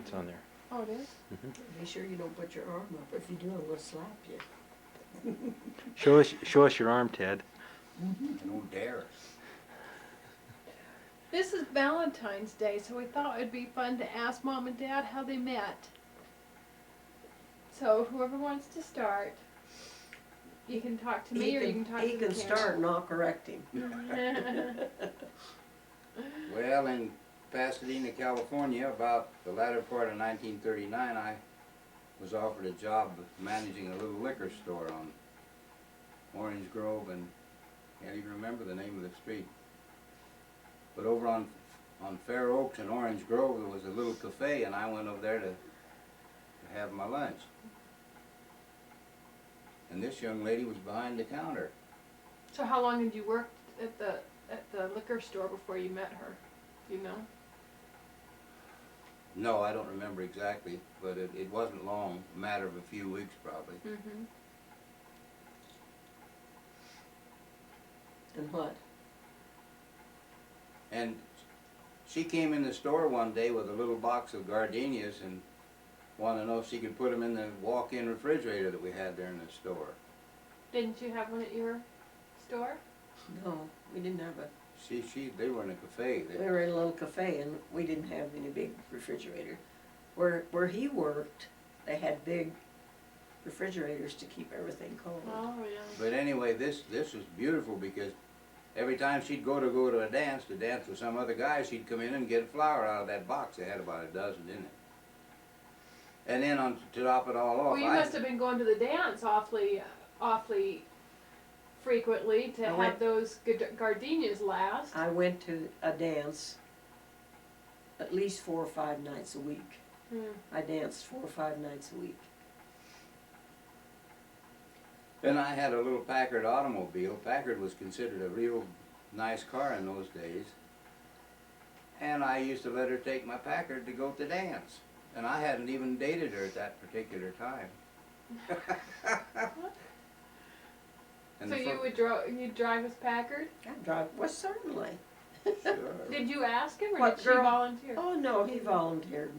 It's on there. Oh, it is? Be sure you don't put your arm up. If you do, I'm gonna slap you. Show us your arm, Ted. Don't dare. This is Valentine's Day, so we thought it'd be fun to ask Mom and Dad how they met. So whoever wants to start, you can talk to me or you can talk to the He can start and I'll correct him. Well, in Pasadena, California, about the latter part of 1939, I was offered a job managing a little liquor store on Orange Grove, and I can't even remember the name of the street. But over on Fair Oaks and Orange Grove, there was a little cafe, and I went over there to have my lunch. And this young lady was behind the counter. So how long had you worked at the liquor store before you met her? Do you know? No, I don't remember exactly, but it wasn't long, a matter of a few weeks probably. Mm-hmm. And what? And she came in the store one day with a little box of gardenias and wanted to know if she could put them in the walk-in refrigerator that we had there in the store. Didn't you have one at your store? No, we didn't have a, They were in a cafe. we were in a little cafe and we didn't have any big refrigerator. Where he worked, they had big refrigerators to keep everything cold. Oh, yeah. But anyway, this was beautiful because every time she'd go to a dance, to dance with some other guy, she'd come in and get a flower out of that box. They had about a dozen in it. And then to top it all off, Well, you must have been going to the dance awfully frequently to I have went- those gardenias last. I went to a dance at least 4 or 5 nights a week. Hmm. I danced 4 or 5 nights a week. Then I had a little Packard automobile. Packard was considered a real nice car in those days. And I used to let her take my Packard to go to dance. And I hadn't even dated her at that particular time. And So the you fir- would you'd drive his Packard? I drive, well, certainly. Sure. Did you ask him, or What did girl? she volunteer? Oh, no, he volunteered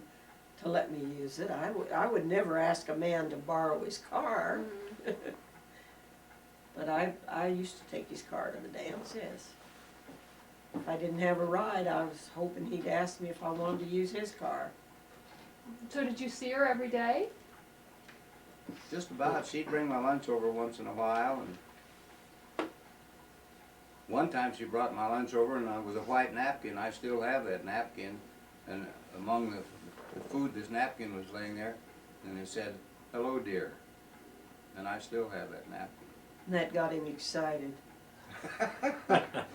to let me use it. I would never ask a man to borrow his car. Mm. But I used to take his car to the dance, yes. If I didn't have a ride, I was hoping he'd ask me if I wanted to use his car. So did you see her every day? Just about. She'd bring my lunch over once in a while, and one time she brought my lunch over, and it was a white napkin. I still have that napkin, and among the food, this napkin was laying there, and it said, "Hello, dear," and I still have that napkin. And that got him excited.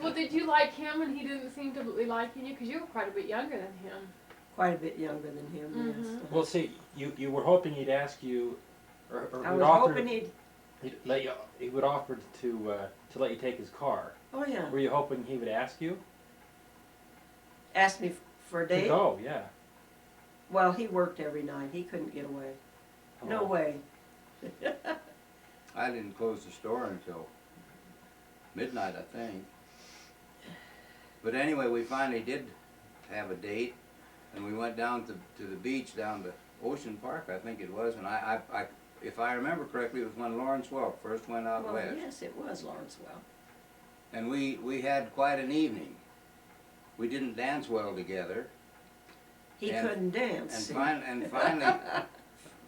Well, did you like him and he didn't seem to be liking you? Because you were quite a bit younger than him. Quite a bit younger than him, yes. Mhm. Well, see, you were hoping he'd ask you, or I would was offer. hoping he'd, He would offer to let you take his car. oh yeah, Were you hoping he would ask you ask me for a to date. go? Yeah. Well, he worked every night. He couldn't get away. No Oh. way. I didn't close the store until midnight, I think. But anyway, we finally did have a date, and we went down to the beach, down to Ocean Park, I think it was, and I if I remember correctly, it was when Lawrence Welk first went out Well, west. yes, it was Lawrence Well. And we had quite an evening. We didn't dance well together, He And- couldn't dance.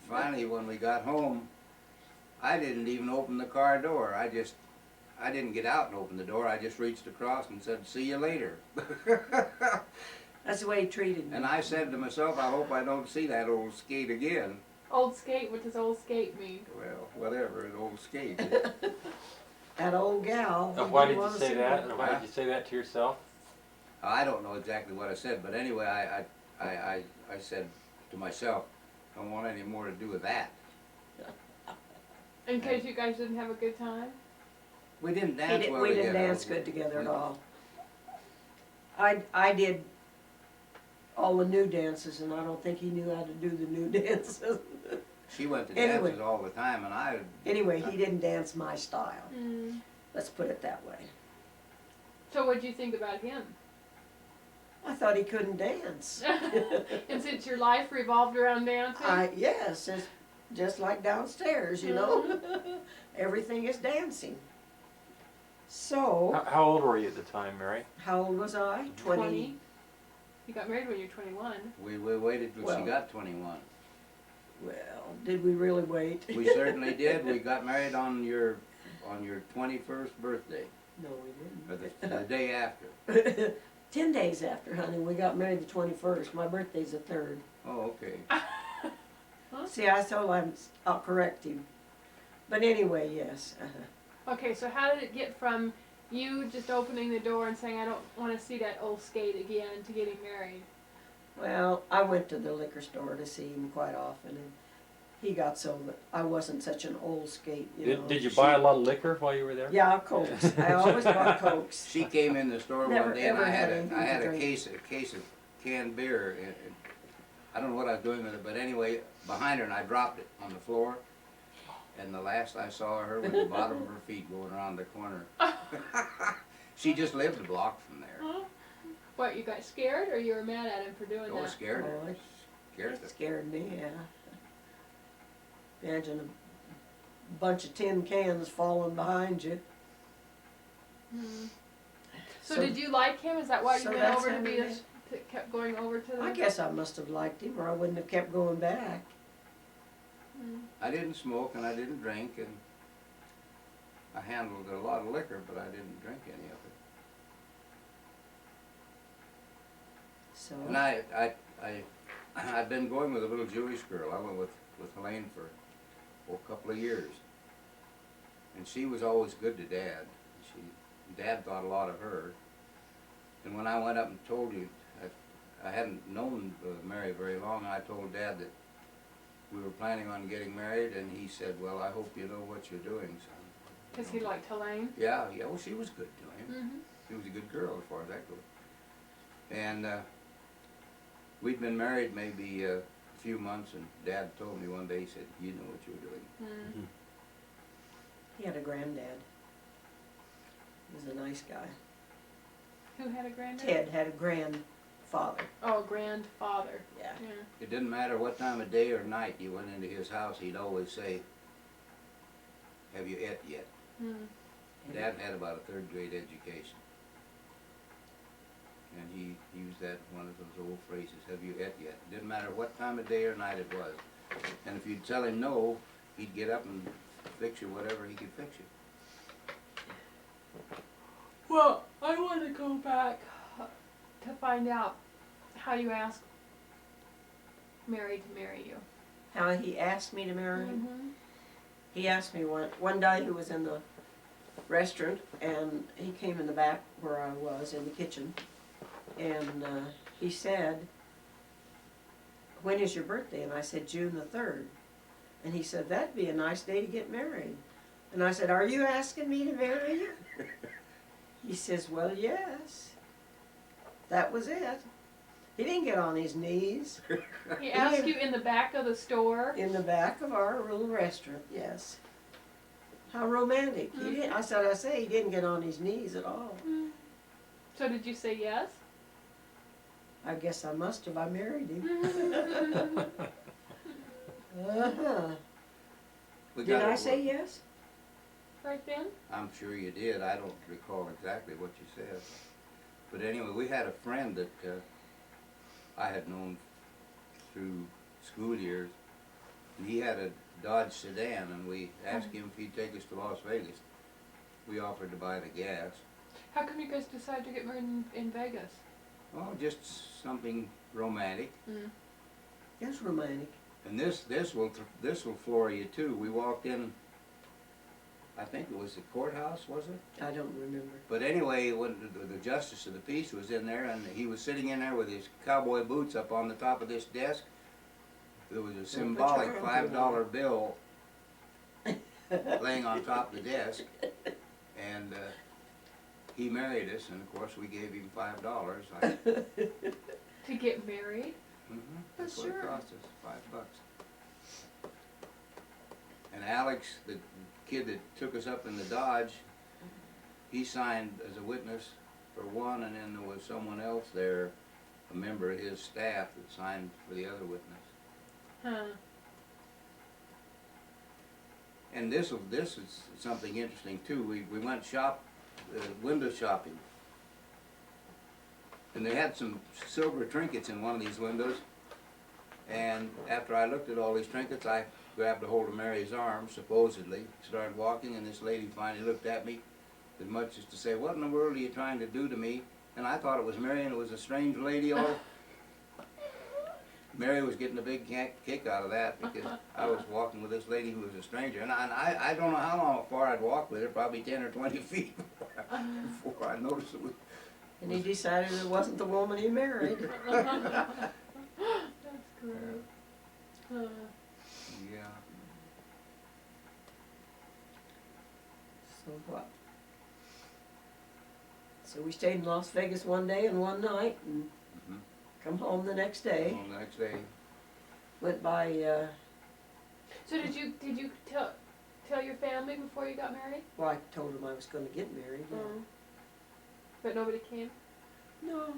finally when we got home, I didn't even open the car door. I didn't get out and open the door. I just reached across and said, "See you later." That's the way he treated me. And I said to myself, I hope I don't see that old skate again. Old skate, what does old skate mean? Well, whatever, an old skate. That old gal. he Why didn't did you wanna say see that? her. And why did you say that to yourself? I don't know exactly what I said, but anyway, I said to myself, I don't want any more to do with that. In case you guys didn't have a good time? We didn't He dance didn't- well we together. didn't dance good together at all. I did all the new dances, and I don't think he knew how to do the new dances. She went to Anyway. dances all the time, and I Anyway, he didn't dance my style. Mm. Let's put it that way. So what did you think about him? I thought he couldn't dance. And since your life revolved around dancing? Yes, it's just like downstairs, you know? Everything is dancing. So, How old were you at the time, Mary? how old was I? 20. You got married when you were 21. We waited till she Well- got 21. Well, did we really wait? We certainly did. We got married on your 21st birthday, No, we or didn't. the day after. 10 days after, honey, we got married the 21st. My birthday's the 3rd. Oh, okay. See, I'll correct him. But anyway, yes. Okay, so how did it get from you just opening the door and saying, I don't want to see that old skate again, to getting married? Well, I went to the liquor store to see him quite often, and he got so that I wasn't such an old skate, you know. Did you buy a lot of liquor while you were there? Yeah, Cokes. I always bought Cokes. She came in the store Never, one day and ever I had had a anything to case of canned beer. And I don't know what I was doing with it, but anyway, behind her, and I dropped it on the floor. And the last I saw of her was the bottom of her feet going around the corner. She just lived a block from there. Huh? What, you got scared, or you were mad at him for doing Oh, that? scared her. Oh, Scared It her. scared me, yeah. Imagine a bunch of tin cans falling behind you. Hmm. So did you like him? Is that why you so went that's over to how be we met. kept going over to them? I guess I must have liked him, or I wouldn't have kept going back. Hmm. I didn't smoke and I didn't drink, and I handled a lot of liquor, but I didn't drink any of it. So, And I've been going with a little Jewish girl. I went with Helene for a couple of years. And she was always good to Dad. Dad thought a lot of her. And when I went up and told you, I hadn't known Mary very long, and I told Dad that we were planning on getting married, and he said, well, I hope you know what you're doing, son. Because he liked Helene? Yeah, well, she was good to him. Mm-hmm. She was a good girl as far as that goes. And we'd been married maybe a few months, and Dad told me one day, he said, you know what you're doing. Mm. he had a granddad. He was a nice guy. Who had a granddad? Ted had a grandfather, Oh, grandfather. yeah. Yeah. It didn't matter what time of day or night you went into his house, he'd always say, have you et yet? Mm. Dad had about a 3rd grade education. And he used that, one of those old phrases, have you et yet? Didn't matter what time of day or night it was. And if you'd tell him no, he'd get up and fix you whatever he could fix you. Well, I want to go back to find out how you asked Mary to marry you. How he asked me to marry him. Mm-hmm. He asked me one day, he was in the restaurant, and he came in the back where I was, in the kitchen, and he said, when is your birthday? And I said, June the 3rd. And he said, that'd be a nice day to get married. And I said, are you asking me to marry you? He says, well, yes. That was it. He didn't get on his knees. He asked you in the back of the store. In the back of our little restaurant, yes. How romantic. He didn't, I say he didn't get on his knees at all. Mm. So did you say yes? I guess I must have. I married him. Uh-huh. We Did got I it say worked. yes? Right then? I'm sure you did. I don't recall exactly what you said. But anyway, we had a friend that I had known through school years. And he had a Dodge sedan, and we asked him if he'd take us to Las Vegas. We offered to buy the gas. How come you guys decided to get married in Vegas? Oh, just something romantic. Mm. Yes, romantic. And this will floor you too. We walked in. I think it was the courthouse, was it? I don't remember. But anyway, when the justice of the peace was in there, and he was sitting in there with his cowboy boots up on the top of this desk, there was a symbolic $5 bill laying on top of the desk, and he married us, and of course we gave him $5. To get married? That's what Sure. it cost us, $5. And Alex, the kid that took us up in the Dodge, he signed as a witness for one, and then there was someone else there a member of his staff that signed for the other witness. Huh. And this is something interesting too. We went window shopping. And they had some silver trinkets in one of these windows. And after I looked at all these trinkets, I grabbed a hold of Mary's arm, supposedly, started walking, and this lady finally looked at me as much as to say, "What in the world are you trying to do to me?" And I thought it was Mary, and it was a strange lady. Mary was getting a big kick out of that because I was walking with this lady who was a stranger. And I don't know how far I'd walked with her, probably 10 or 20 feet before I noticed it was. And he decided it wasn't the woman he married. That's great. Huh. Yeah. So what? So we stayed in Las Vegas one day and one night and Mhm. come home the next day. Well, the next day, Went by, So did you tell your family before you got married? well, I told him I was gonna get married. Yeah. But nobody came? No,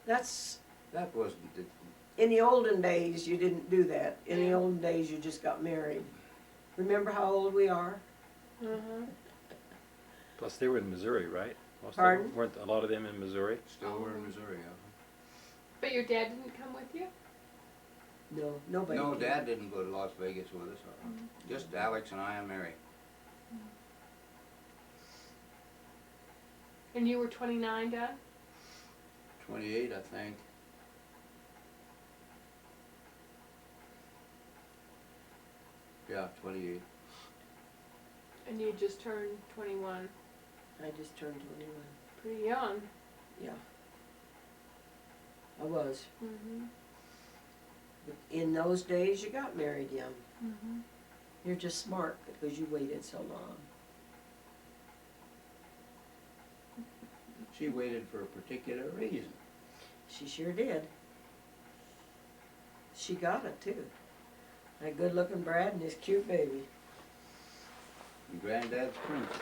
that's, that wasn't it. in the olden days, you didn't do that. In the olden days, you just got married. Remember how old we are? Uh-huh. Plus, they were in Missouri, right? Most Pardon? of them, weren't a lot of them in Missouri? Still were in Missouri. But your dad didn't come with you? No, nobody. No, came. Dad didn't go to Las Vegas with us. Just Alex and I and Mary. And you were 29, Dad? 28, I think. Yeah, 28. And you just turned 21. I just turned 21. Pretty young. Yeah. I was. Mm-hmm. But in those days, you got married young. Mm-hmm. You're just smart because you waited so long. She waited for a particular reason. She sure did. She got it too. That good-looking Brad and his cute baby. And Granddad's princess.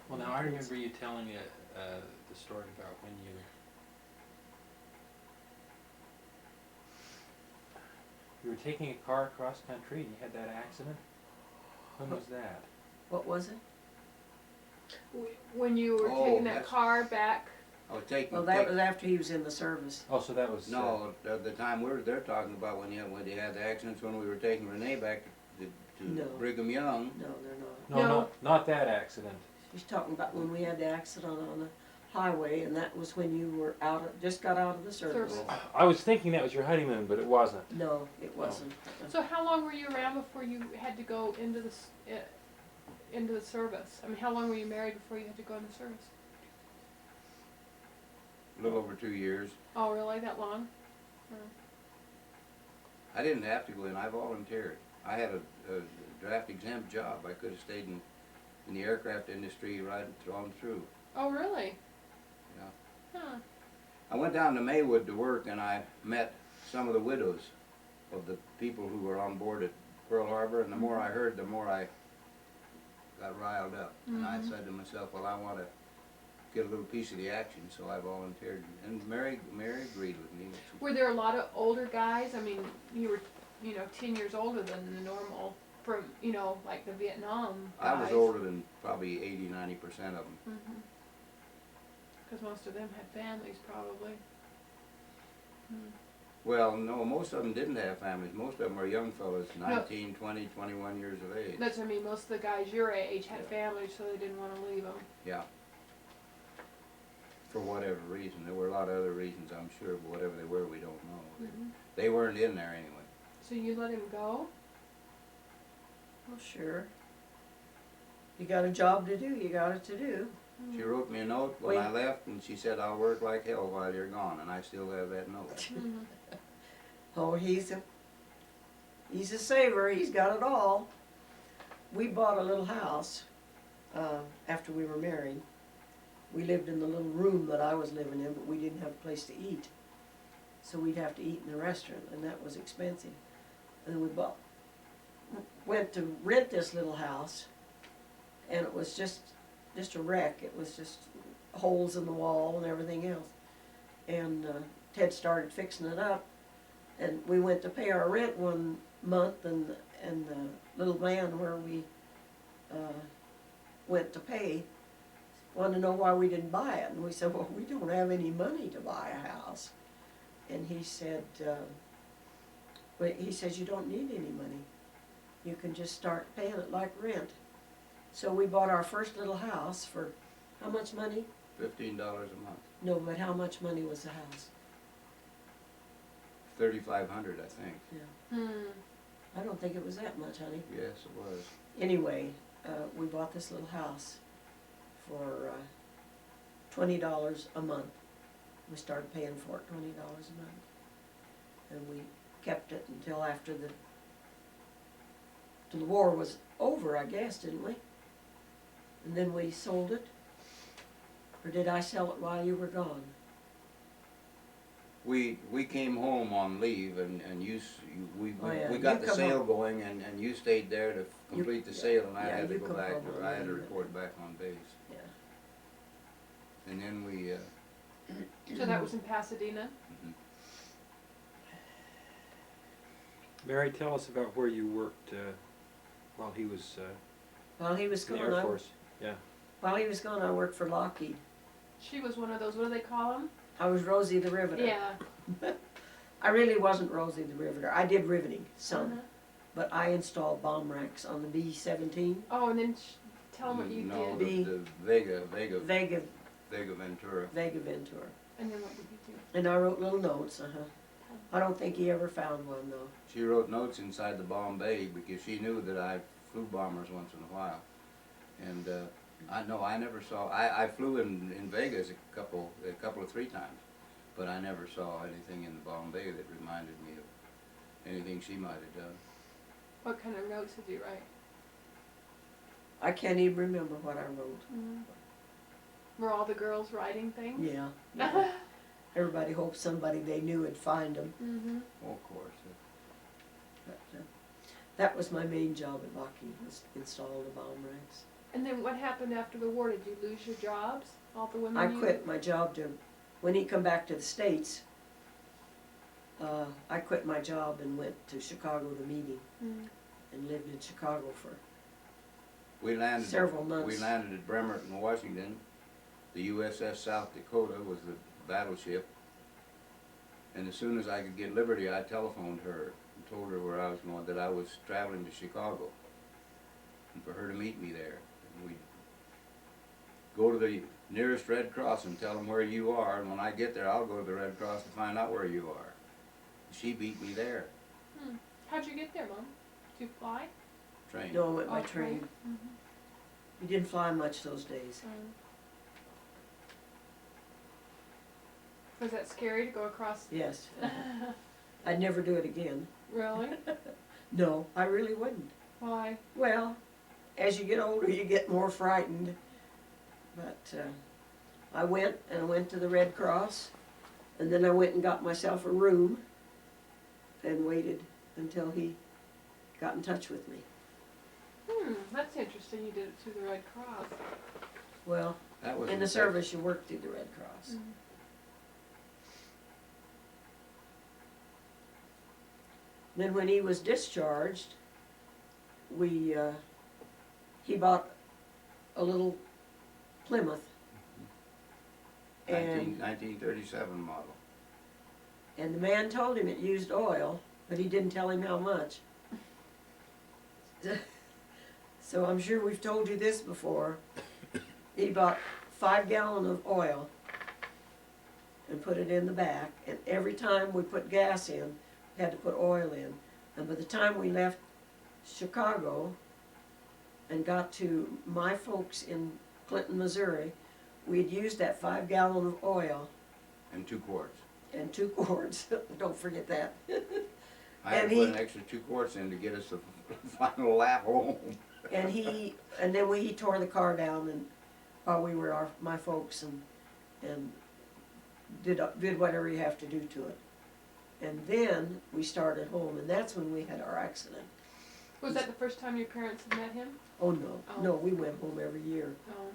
Well, now I remember you telling me the story about when you were taking a car across country and you had that accident. When was that? What was it? When you were Oh, taking that that's- car back. I was taking. Well, that was after he was in the service. Oh, so that was No, the time they're talking about when they had the accidents when we were taking Renee back to No. Brigham Young. No, they're not. No, No. not that accident. She's talking about when we had the accident on the highway, and that was when you were just got out of the service. Service. I was thinking that was your honeymoon, but it wasn't. No, it wasn't. So how long were you around before you had to go into the service? I mean, how long were you married before you had to go into service? A little over 2 years. Oh, really? That long? I didn't have to go in. I volunteered. I had a draft exempt job. I could have stayed in the aircraft industry right on through. Oh, really? Yeah. Huh. I went down to Maywood to work, and I met some of the widows of the people who were on board at Pearl Harbor, and the more I heard, the more I got riled up. And I said to myself, well, I want to get a little piece of the action, so I volunteered. And Mary agreed with me. Were there a lot of older guys? I mean, you were, 10 years older than the normal from, like the Vietnam guys. I was older than probably 80–90% of them. Because most of them had families, probably. Well, no, most of them didn't have families. Most of them were young fellas, 19, 20, 21 years of age. That's what I mean. Most of the guys your age had families, so they didn't want to leave them. Yeah. For whatever reason. There were a lot of other reasons, I'm sure, but whatever they were, we don't know. They weren't in there anyway. So you let him go? Well, sure. You got a job to do, you got it to do. She wrote me a note when I left, and she said, I'll work like hell while you're gone, and I still have that note. Oh, he's a saver, he's got it all. We bought a little house after we were married. We lived in the little room that I was living in, but we didn't have a place to eat. So we'd have to eat in the restaurant, and that was expensive. And we went to rent this little house, and it was just a wreck. It was just holes in the wall and everything else. And Ted started fixing it up, and we went to pay our rent one month, and the little man where we went to pay wanted to know why we didn't buy it, and we said, well, we don't have any money to buy a house. And he said, you don't need any money. You can just start paying it like rent. So we bought our first little house for, how much money? $15 a month, No, but how much money was the house? $3,500, I think. Hmm. I don't think it was that much, honey. Yes, it was. Anyway, we bought this little house for $20 a month. We started paying for it, $20 a month. And we kept it until after till the war was over, I guess, didn't we? And then we sold it. Or did I sell it while you were gone? We came home on leave, and we Oh, yeah. got You the come sale home. going, and you stayed there to complete the sale, and I yeah, had to you go come back, home on I had to leave. report back on base. Yeah. And then we, So that was in Pasadena? Mary, tell us about where you worked while he was While he was in the gone, Air Force. Yeah. while he was gone, I worked for Lockheed. She was one of those, what do they call them? I was Rosie the Riveter. Yeah. I really wasn't Rosie the Riveter. I did riveting, some, Uh-huh. but I installed bomb racks on the B-17, Oh, and then tell them what you no, did. the Vega Vega Ventura. Ventura. And then what did you do? And I wrote little notes, I don't think he ever found one, though. She wrote notes inside the bomb bay because she knew that I flew bombers once in a while. And I never saw, I flew in Vegas a couple of 3 times, but I never saw anything in the bomb bay that reminded me of anything she might have done. What kind of notes did you write? I can't even remember what I wrote. Were all the girls writing things? Yeah. Everybody hoped somebody they knew would find them. Mm-hmm. Well, of course. But that was my main job at Lockheed, was install the bomb racks. And then what happened after the war? Did you lose your jobs? All the women I you... quit my job when he come back to the States, I quit my job and went to Chicago to meet him, and lived in Chicago for We landed, several months. We landed at Bremerton, Washington. The USS South Dakota was the battleship. And as soon as I could get liberty, I telephoned her and told her where I was going, that I was traveling to Chicago, and for her to meet me there. And we'd go to the nearest Red Cross and tell them where you are, and when I get there, I'll go to the Red Cross to find out where you are. She beat me there, How'd you get there, Mom? Did you fly? train. No, I went by Oh, train. Mm-hmm. We didn't fly much those days. Was that scary to go across? Yes. I'd never do it again. Really? No, I really wouldn't. Why? Well, as you get older, you get more frightened. But I went to the Red Cross, and then I went and got myself a room and waited until he got in touch with me. That's interesting. You did it through the Red Cross. Well, That was in the service, you work through the Red Cross. Then when he was discharged, he bought a little Plymouth. And 1937 model. the man told him it used oil, but he didn't tell him how much. So I'm sure we've told you this before. He bought 5 gallons of oil and put it in the back, and every time we put gas in, we had to put oil in. And by the time we left Chicago and got to my folks in Clinton, Missouri, we had used that 5 gallons of oil And 2 quarts. and 2 quarts. Don't forget that. I had And to put he- an extra 2 quarts in to get us the final lap home. And he tore the car down, and while we were my folks, and did whatever you have to do to it. And then we started home, and that's when we had our accident. Was that the first time your parents had met him? Oh no, Oh. no, we went home every year. Oh.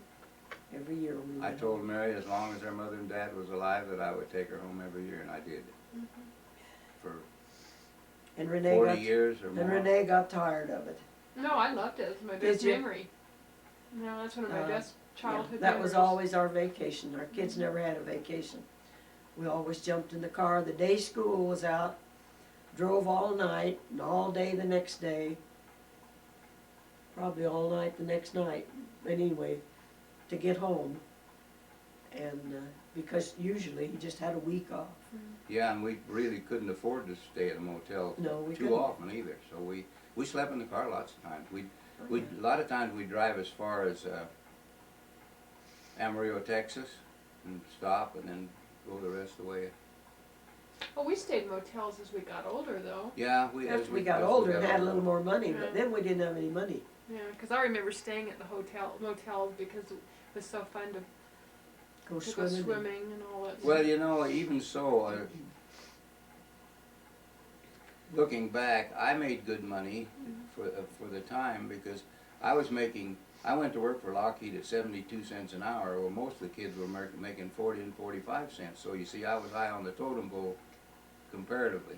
every year we I went told home. Mary as long as her mother and dad was alive that I would take her home every year, and I did. For And Renee 40 got, years or more. and Renee got tired of it. No, I loved it. It was my Did best you? memory. No, that's one of my best Yeah, childhood that was memories. always our vacation. Our kids never had a vacation. We always jumped in the car the day school was out, drove all night and all day the next day. Probably all night the next night, but anyway, to get home. And, because usually you just had a week off. Yeah, and we really couldn't afford to stay at a motel No, we too couldn't. often either. So we slept in the car lots of times. We a lot of times we'd drive as far as Amarillo, Texas, and stop and then go the rest of the way. Well, we stayed in motels as we got older, though. Yeah, After we got older and had a older. little more money, Yeah. but then we didn't have any money. Yeah, because I remember staying at the motels because it was so fun to Go go swimming. swimming and all that. Well, you know, even so, looking back, I made good money for the time because I went to work for Lockheed at 72 cents an hour. Well, most of the kids were making 40 and 45 cents. So you see, I was high on the totem pole comparatively.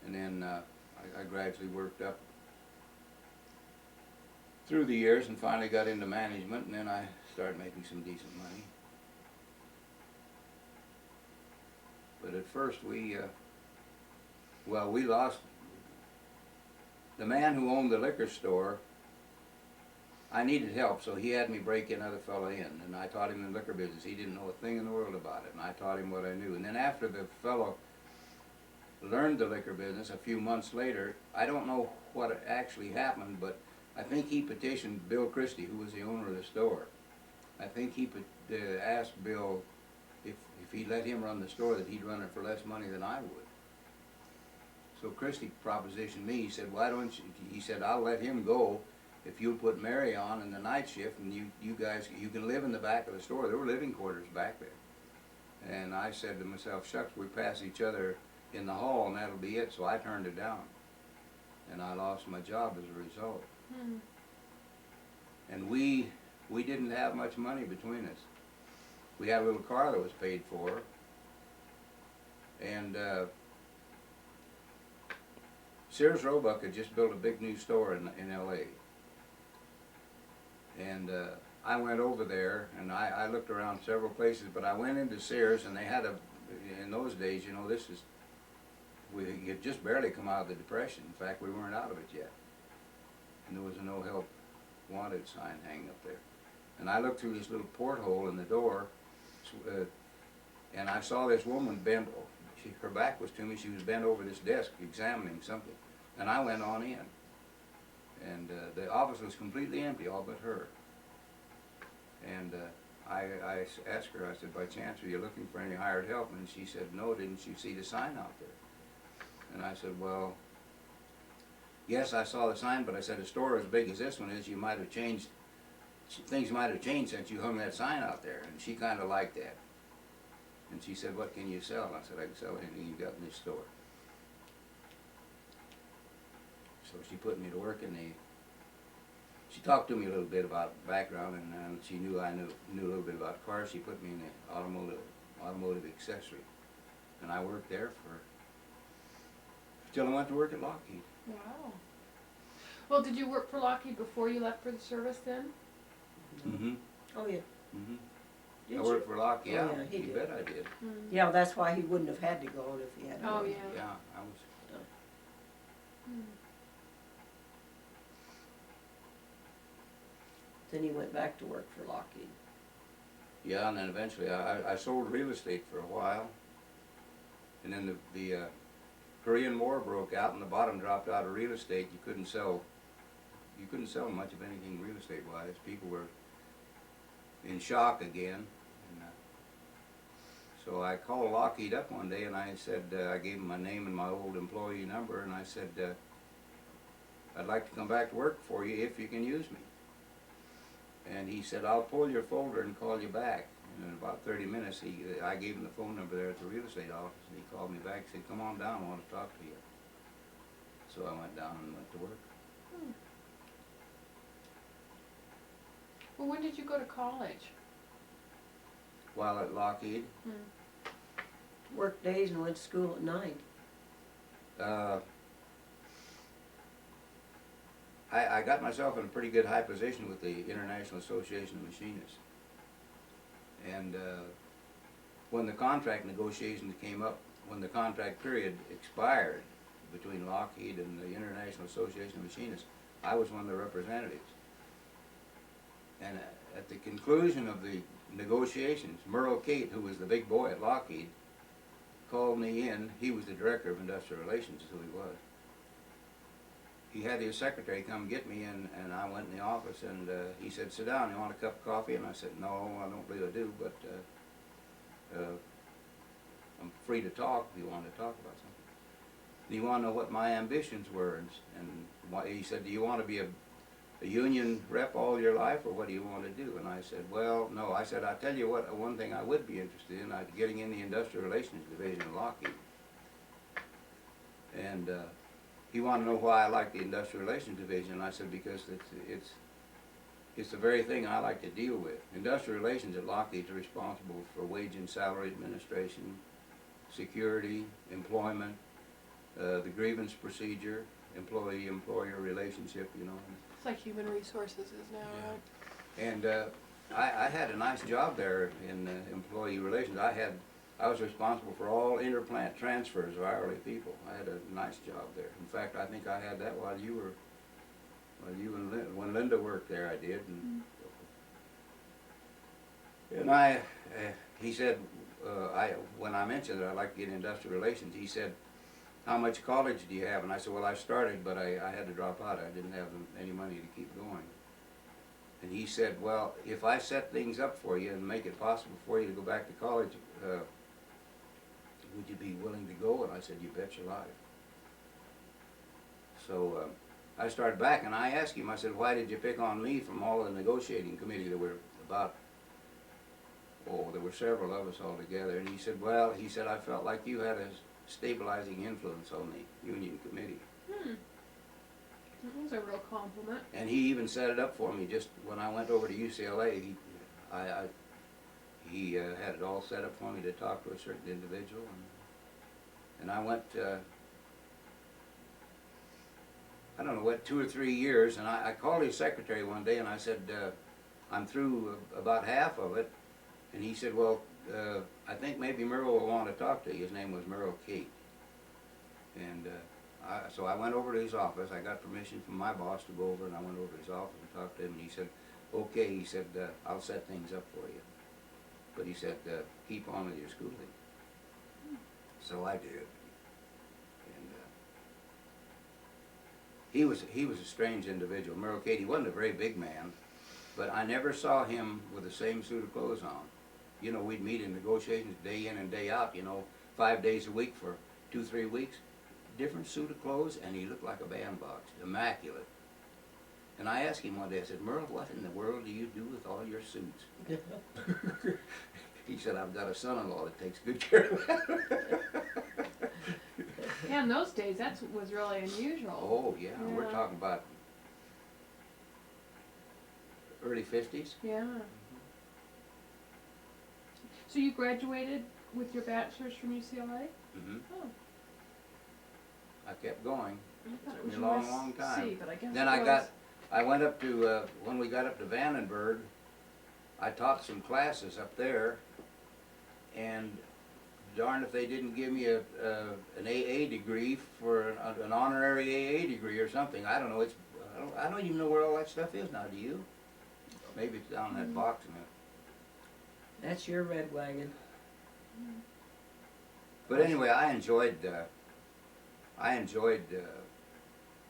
And then I gradually worked up through the years and finally got into management, and then I started making some decent money. But at first we lost the man who owned the liquor store. I needed help, so he had me break another fellow in, and I taught him the liquor business. He didn't know a thing in the world about it, and I taught him what I knew. And then after the fellow learned the liquor business, a few months later, I don't know what actually happened, but I think he petitioned Bill Christie, who was the owner of the store. I think he asked Bill if he'd let him run the store, that he'd run it for less money than I would. So Christie propositioned me. He said, "Why don't you?" He said, "I'll let him go if you'll put Mary on in the night shift, and you guys can live in the back of the store." There were living quarters back there. And I said to myself, "Shucks, we pass each other in the hall, and that'll be it." So I turned it down, and I lost my job as a result. And we didn't have much money between us. We had a little car that was paid for, and Sears Roebuck had just built a big new store in L.A. And I went over there, and I looked around several places, but I went into Sears, and they had in those days, you know, we had just barely come out of the Depression. In fact, we weren't out of it yet. And there was a no help wanted sign hanging up there. And I looked through this little porthole in the door, and I saw this woman bent. Her back was to me. She was bent over this desk examining something. And I went on in. And the office was completely empty, all but her. And I asked her, I said, "By chance, are you looking for any hired help?" And she said, "No, didn't you see the sign out there?" And I said, "Well, yes, I saw the sign, but I said, a store as big as this one is, you might have changed, things might have changed since you hung that sign out there." And she kind of liked that. And she said, "What can you sell?" And I said, "I can sell anything you got in this store." So she put me to work she talked to me a little bit about background, and she knew I knew a little bit about cars. She put me in the automotive accessory. And I worked there till I went to work at Lockheed. Wow. Well, did you work for Lockheed before you left for the service then? Mm-hmm. Oh, yeah. Mm-hmm. Did I you? worked for Lockheed. Oh, Yeah, yeah, he you did. bet I did. Yeah, that's why he wouldn't have had to go if he had. Oh, gone. yeah. Yeah, I was. Then he went back to work for Lockheed. Yeah, and then eventually I sold real estate for a while, and then the Korean War broke out, and the bottom dropped out of real estate. You couldn't sell much of anything real estate wise. People were in shock again, and so I called Lockheed up one day, and I said, I gave him my name and my old employee number, and I said, "I'd like to come back to work for you if you can use me." And he said, "I'll pull your folder and call you back." And in about 30 minutes, I gave him the phone number there at the real estate office, and he called me back and said, "Come on down, I want to talk to you." So I went down and went to work. Well, when did you go to college? While at Lockheed, Worked days and went to school at night. I got myself in a pretty good high position with the International Association of Machinists. And when the contract negotiations came up, when the contract period expired between Lockheed and the International Association of Machinists, I was one of the representatives. And at the conclusion of the negotiations, Merle Cate, who was the big boy at Lockheed, called me in. He was the director of industrial relations, is who he was. He had his secretary come get me, and I went in the office, and he said, "Sit down, you want a cup of coffee?" And I said, "No, I don't believe I do, but I'm free to talk if you want to talk about something." And he wanted to know what my ambitions were, and he said, "Do you want to be a union rep all your life, or what do you want to do?" And I said, "Well, no." I said, "I'll tell you what, one thing I would be interested in, getting in the Industrial Relations Division of Lockheed." And he wanted to know why I liked the Industrial Relations Division, and I said, because it's the very thing I like to deal with. Industrial Relations at Lockheed is responsible for wage and salary administration, security, employment, the grievance procedure, employee-employer relationship, you know. It's like human resources is now, Yeah. right? And I had a nice job there in employee relations. I was responsible for all interplant transfers of hourly people. I had a nice job there. In fact, I think I had that while you and Linda, when Linda worked there, I did. And he said, when I mentioned that I'd like to get industrial relations, he said, "How much college do you have?" And I said, "Well, I started, but I had to drop out. I didn't have any money to keep going." And he said, "Well, if I set things up for you and make it possible for you to go back to college, would you be willing to go?" And I said, "You bet your life." So I started back, and I asked him, I said, "Why did you pick on me from all the negotiating committee?" There were there were several of us all together. And he said, "Well," he said, "I felt like you had a stabilizing influence on the union committee." That was a real compliment. And he even set it up for me just when I went over to UCLA. He had it all set up for me to talk to a certain individual. And I went, I don't know what, 2 or 3 years, and I called his secretary one day and I said, "I'm through about half of it." And he said, "Well, I think maybe Merle will want to talk to you." His name was Merle Cate. And so I went over to his office. I got permission from my boss to go over, and I went over to his office and talked to him. And he said, "Okay," he said, "I'll set things up for you." But he said, "Keep on with your schooling." So I did. And he was a strange individual. Merle Cate, he wasn't a very big man, but I never saw him with the same suit of clothes on. You know, we'd meet in negotiations day in and day out, 5 days a week for 2-3 weeks. Different suit of clothes, and he looked like a bandbox, immaculate. And I asked him one day, I said, "Merle, what in the world do you do with all your suits?" He said, "I've got a son-in-law that takes good care of that." Yeah, in those days, that was really unusual. Oh, yeah, we're Yeah. talking about early 50s. Yeah. So you graduated with your bachelor's from UCLA? Mm-hmm. Oh, I kept going. I thought it Took was me a long, long time. USC, but I guess Then it was. I went up to, when we got up to Vandenberg, I taught some classes up there, and darn if they didn't give me an AA degree for an honorary AA degree or something. I don't know. I don't even know where all that stuff is now. Do you? Maybe it's down in that box in there. That's your red wagon. But anyway, I enjoyed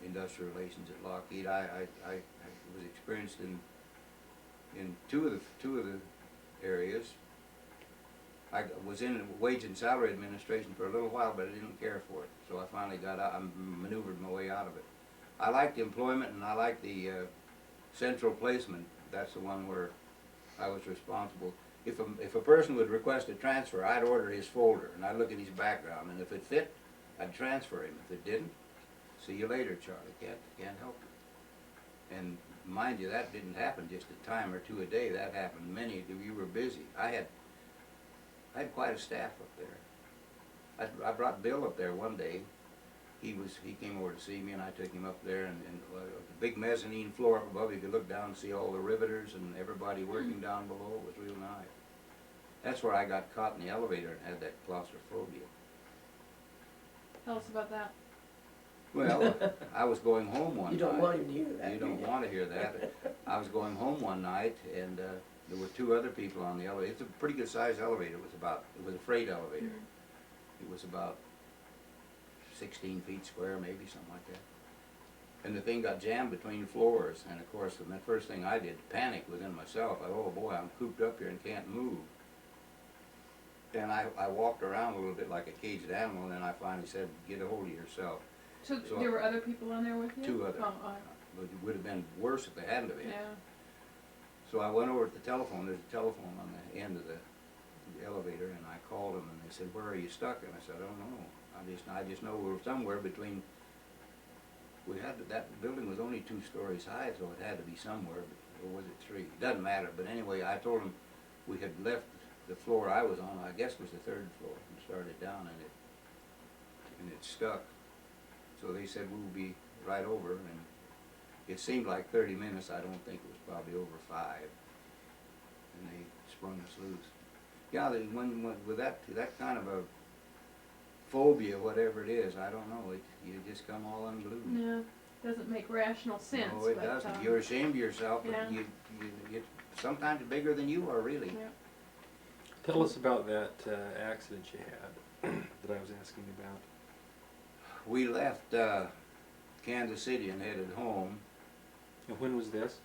industrial relations at Lockheed. I was experienced in two of the areas. I was in wage and salary administration for a little while, but I didn't care for it. So I finally got out. I maneuvered my way out of it. I liked the employment, and I liked the central placement. That's the one where I was responsible. If a person would request a transfer, I'd order his folder, and I'd look at his background, and if it fit, I'd transfer him. If it didn't, see you later, Charlie. Can't help you. And mind you, that didn't happen just a time or two a day, that happened many, you were busy. I had quite a staff up there. I brought Bill up there one day. He came over to see me, and I took him up there, and the big mezzanine floor up above, you could look down and see all the riveters and everybody working down below. It was real nice. That's where I got caught in the elevator and had that claustrophobia. Tell us about that. Well, I was going home one night. You don't want him to hear that. You do don't want to hear that. I was going home one night, and there were two other people on the elevator. It's a pretty good sized elevator. It was a freight elevator. It was about 16 feet square, maybe, something like that. And the thing got jammed between floors, and of course, the first thing I did, panic within myself. Oh boy, I'm cooped up here and can't move. Then I walked around a little bit like a caged animal, and then I finally said, get a hold of yourself. So, So- there were other people on there with you? Two other. Oh, But it would have been worse if they hadn't have been. yeah. So I went over to the telephone. There's a telephone on the end of the elevator, and I called them, and they said, "Where are you stuck?" And I said, "I don't know. I just know we were somewhere between." That building was only 2 stories high, so it had to be somewhere. Or was it 3? It doesn't matter. But anyway, I told them we had left the floor I was on. I guess it was the 3rd floor, and started down, and it stuck. So they said we'll be right over, and it seemed like 30 minutes. I don't think it was probably over 5, and they sprung us loose. Yeah, when with that kind of a phobia, whatever it is, I don't know. You just come all unglued. No, doesn't make rational sense. No, it but, doesn't. You're ashamed of yourself, but yeah. it's sometimes bigger than you are, really. Yeah. Tell us about that accident you had that I was asking about. We left Kansas City and headed home And when was this?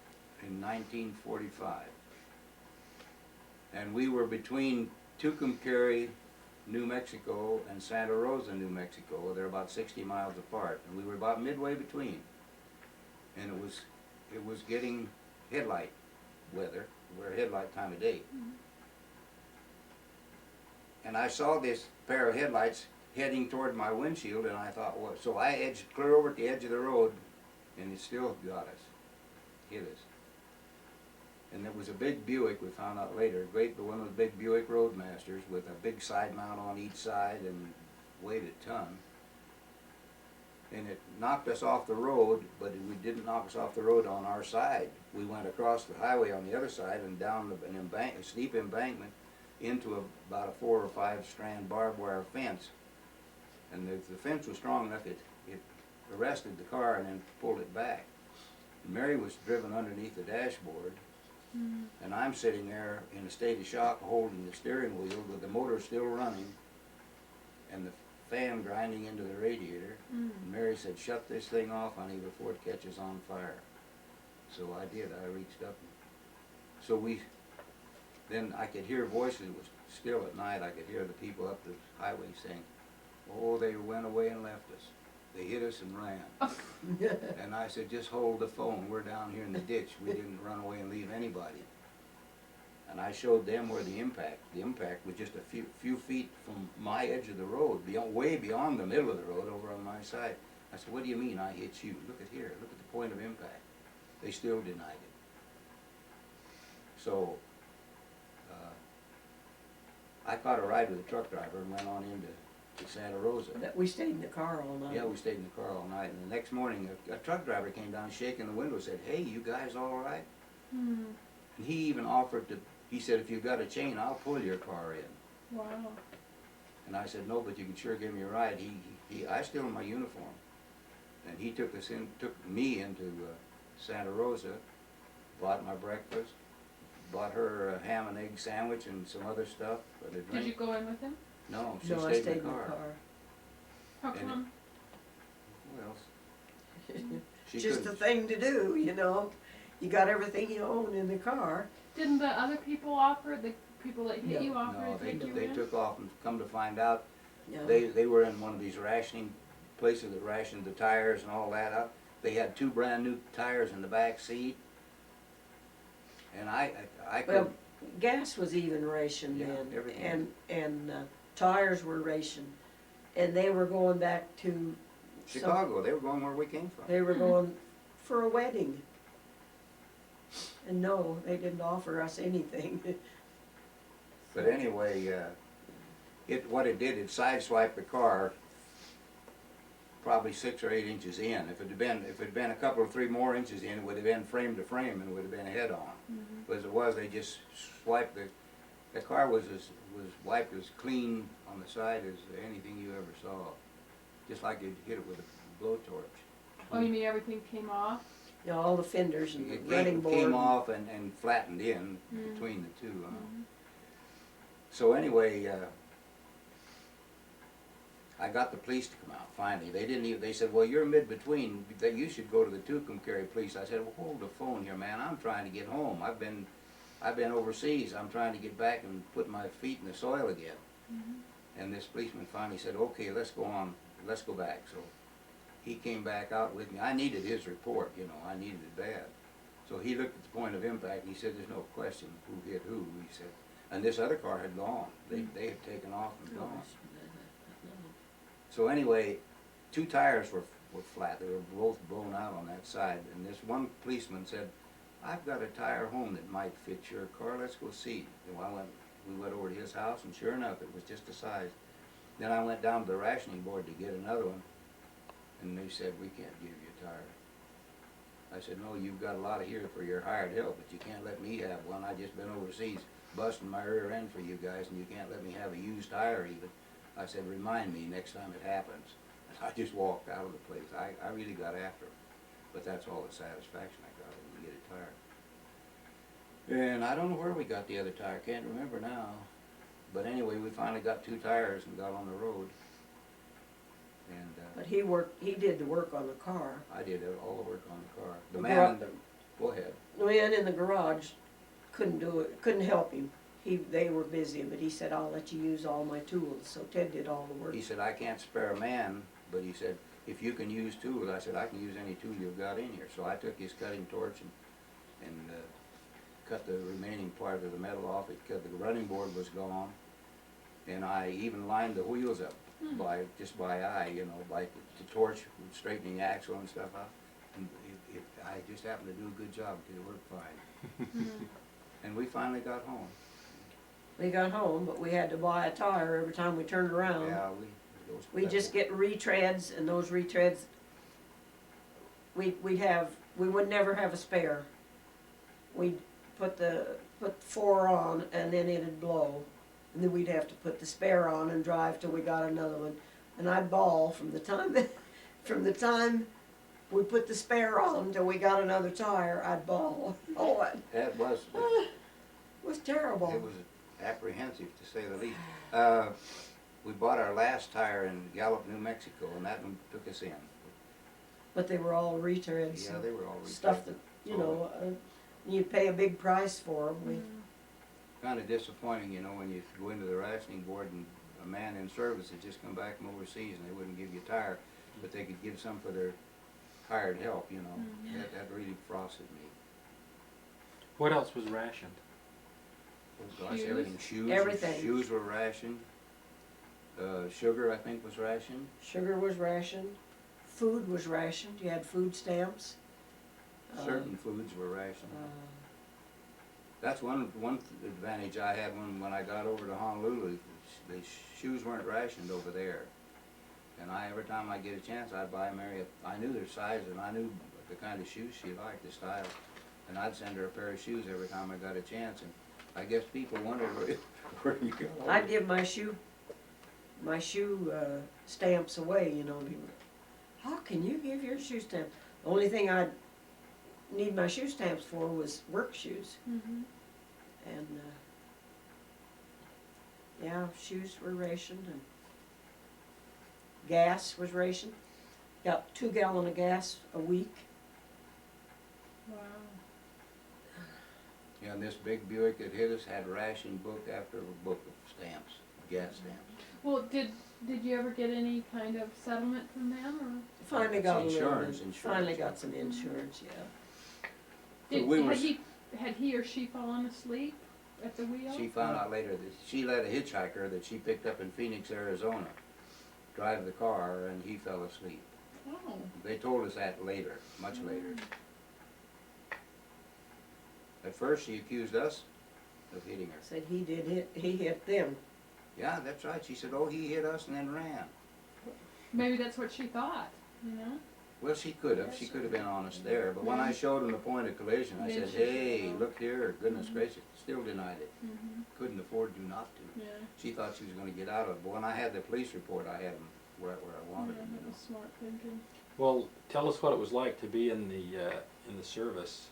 in 1945. And we were between Tucumcari, New Mexico, and Santa Rosa, New Mexico. They're about 60 miles apart, and we were about midway between. And it was getting headlight weather. We're headlight time of day. And I saw this pair of headlights heading toward my windshield, and I thought, what? So I edged clear over at the edge of the road, and it still got us, hit us. And there was a big Buick, we found out later, one of the big Buick Roadmasters with a big side mount on each side and weighed a ton. And it knocked us off the road, but it didn't knock us off the road on our side. We went across the highway on the other side and down a steep embankment into about a 4 or 5 strand barbed wire fence. And the fence was strong enough, it arrested the car and then pulled it back. Mary was driven underneath the dashboard, and I'm sitting there in a state of shock holding the steering wheel with the motor still running and the fan grinding into the radiator. And Mary said, "Shut this thing off, honey, before it catches on fire." So I did. I reached up. Then I could hear voices. It was still at night. I could hear the people up the highway saying, "Oh, they went away and left us. They hit us and ran." And I said, "Just hold the phone. We're down here in the ditch. We didn't run away and leave anybody." And I showed them where the impact was just a few feet from my edge of the road, way beyond the middle of the road over on my side. I said, "What do you mean I hit you? Look at here. Look at the point of impact." They still denied it. So I caught a ride with a truck driver and went on into Santa Rosa. We stayed in the car all night. Yeah, we stayed in the car all night, and the next morning a truck driver came down shaking the window and said, "Hey, you guys all right?" And he even offered to, he said, "If you've got a chain, I'll pull your car in." Wow. And I said, "No, but you can sure give me a ride." I still in my uniform. And he took me into Santa Rosa, bought my breakfast, bought her a ham and egg sandwich and some other stuff for the drink. Did you go in with him? No, she No, I stayed in the car. How And come? Well, she Just the couldn't. thing to do, you know. You got everything you own in the car. Didn't the other people offer, the people that hit No. you offer No, to they, take you they in? took off, and come to find out, Yeah. they were in one of these rationing places that rationed the tires and all that up. They had 2 brand new tires in the back seat. And I Well, could, gas was even rationed Yeah, then, everything. and tires were rationed, and they were going back to Chicago, they were going where we came from. They were going for a wedding, And no, they didn't offer us anything. But anyway, what it did, it sideswiped the car probably 6 or 8 inches in. If it had been a couple or 3 more inches in, it would have been frame to frame and it would have been head on. But as it was, they just swiped the car was wiped as clean on the side as anything you ever saw. Just like you'd hit it with a blowtorch. Oh, you mean everything came off? You know, all the fenders and the It running board. came off and flattened in between the two. So anyway, I got the police to come out finally. They didn't even, they said, well, you're mid-between, that you should go to the Tucumcari police. I said, well, hold the phone here, man. I'm trying to get home. I've been overseas. I'm trying to get back and put my feet in the soil again. And this policeman finally said, okay, let's go on. Let's go back. So he came back out with me. I needed his report, you know. I needed it bad. So he looked at the point of impact and he said, there's no question who hit who, he said. And this other car had gone. They had taken off and gone. So anyway, 2 tires were flat. They were both blown out on that side. And this one policeman said, I've got a tire home that might fit your car. Let's go see. And we went over to his house, and sure enough, it was just the size. Then I went down to the rationing board to get another one, and they said, we can't give you a tire. I said, no, you've got a lot of here for your hired help, but you can't let me have one. I've just been overseas busting my rear end for you guys, and you can't let me have a used tire even. I said, remind me next time it happens. And I just walked out of the place. I really got after it. But that's all the satisfaction I got when you get a tire. And I don't know where we got the other tire. Can't remember now. But anyway, we finally got 2 tires and got on the road. And But he did the work on the car. I did all the work on the car. The The man in gar- go ahead. The man in the garage couldn't do it, couldn't help him. They were busy, but he said, I'll let you use all my tools. So Ted did all the work. He said, I can't spare a man, but he said, if you can use tools, I said, I can use any tool you've got in here. So I took his cutting torch and cut the remaining part of the metal off. It cut, the running board was gone. And I even lined the wheels up just by eye, you know, by the torch, straightening the axle and stuff out. And I just happened to do a good job because it worked fine. And we finally got home. We got home, but we had to buy a tire every time we turned around. Yeah, We just get retreads, and those retreads, we would never have a spare. We'd put 4 on, and then it'd blow. And then we'd have to put the spare on and drive till we got another one. And I'd bawl from the time we put the spare on till we got another tire, I'd bawl. Oh, That was, it was terrible. it was apprehensive to say the least. We bought our last tire in Gallup, New Mexico, and that one took us in. But they were all retreads. Yeah, they were all Stuff that, you know, you pay a big price for them. Kind of disappointing, you know, when you go into the rationing board and a man in service had just come back from overseas and they wouldn't give you a tire, but they could give some for their hired help, you know. That really frosted me. What else was rationed? Oh gosh, Shoes? everything. Shoes. Everything. Shoes were rationed. Sugar, I think, was rationed. Sugar was rationed, food was rationed, you had food stamps. Certain foods were rationed. That's one advantage I had when I got over to Honolulu. The shoes weren't rationed over there. And every time I get a chance, I'd buy Mary I knew their size and I knew the kind of shoes she liked, the style. And I'd send her a pair of shoes every time I got a chance. And I guess people wondered where you go. I'd give my shoe stamps away, you know. People, how can you give your shoe stamps? The only thing I'd need my shoe stamps for was work shoes. And, yeah, shoes were rationed and gas was rationed. Got 2 gallons of gas a week. Wow. Yeah, and this big Buick that hit us had ration book after book of stamps, gas stamps. Well, did you ever get any kind of settlement from them, or? Finally got a little Insurance, bit. insurance. Finally got some insurance, yeah. Had he or she fallen asleep at the wheel? She found out later that she let a hitchhiker that she picked up in Phoenix, Arizona, drive the car, and he fell asleep. Oh. They told us that later, much later. At first, she accused us of hitting her. Said he hit them. Yeah, that's right. She said, oh, he hit us and then ran. Maybe that's what she thought, you know? Well, she could have. She could have been honest there. But when I showed him the point of collision, I Then said, she hey, should've. look here, goodness Mhm. gracious. Still denied it. Mm-hmm. Couldn't afford to not to. Yeah. She thought she was going to get out of it. But when I had the police report, I had him where I wanted Yeah, him, you that know. was smart thinking. Well, tell us what it was like to be in the service.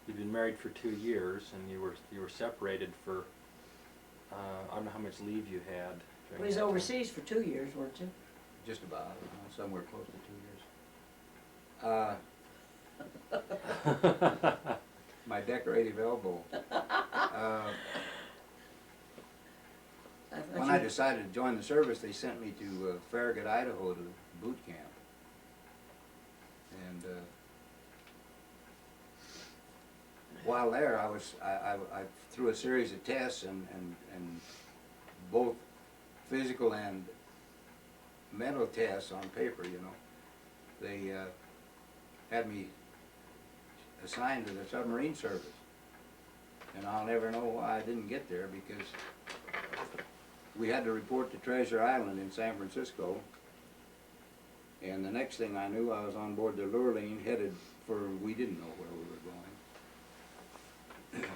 You've been married for 2 years, and you were separated for I don't know how much leave you had. during We was that time. overseas for 2 years, weren't you? Just about, somewhere close to 2 years. My decorative elbow. When I decided to join the service, they sent me to Farragut, Idaho to boot camp. And while there, I through a series of tests and both physical and mental tests on paper, you know, they had me assigned to the submarine service. And I'll never know why I didn't get there, because we had to report to Treasure Island in San Francisco. And the next thing I knew, I was on board the Lurleen, headed for, we didn't know where we were going.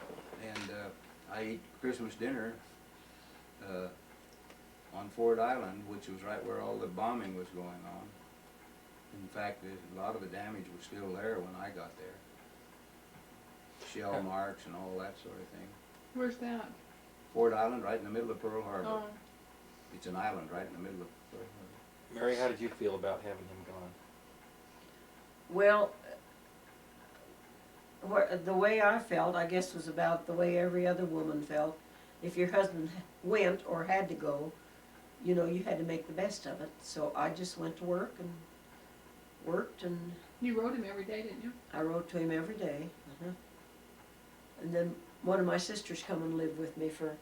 And I ate Christmas dinner on Ford Island, which was right where all the bombing was going on. In fact, a lot of the damage was still there when I got there. Shell marks and all that sort of thing. Where's that? Ford Island, right in the middle of Pearl Harbor. Oh, It's an island right in the middle of Pearl Harbor. Mary, how did you feel about having him gone? Well, the way I felt, I guess, was about the way every other woman felt. If your husband went or had to go, you know, you had to make the best of it. So I just went to work and worked, and you wrote him every day, didn't you? I wrote to him every day. And then one of my sisters come and lived with me for,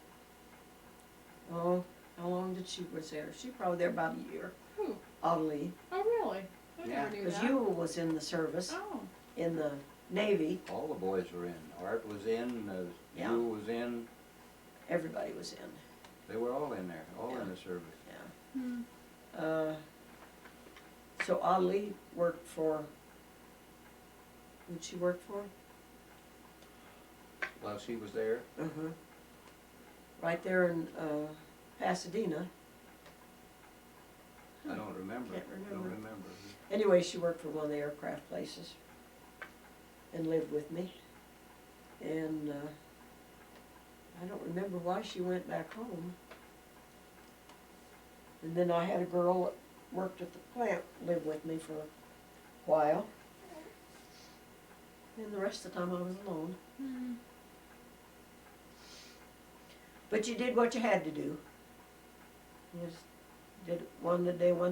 oh, how long did she was there? She probably there about a year. Who? Audley, Oh, really? I Yeah. never knew because that. Yule was in the service, Oh, in the Navy. All the boys were in. Art was in, Yeah. Yule was in. Everybody was in. They were all in there, all Yeah. in the service. Yeah. hmm. So Audley worked for. Who'd she work for? While she was there, Right there in Pasadena. I don't remember. Can't Don't remember. remember. Anyway, she worked for one of the aircraft places and lived with me. And I don't remember why she went back home. And then I had a girl that worked at the plant live with me for a while. And the rest of the time I was alone. Hmm. But you did what you had to do. You just did it one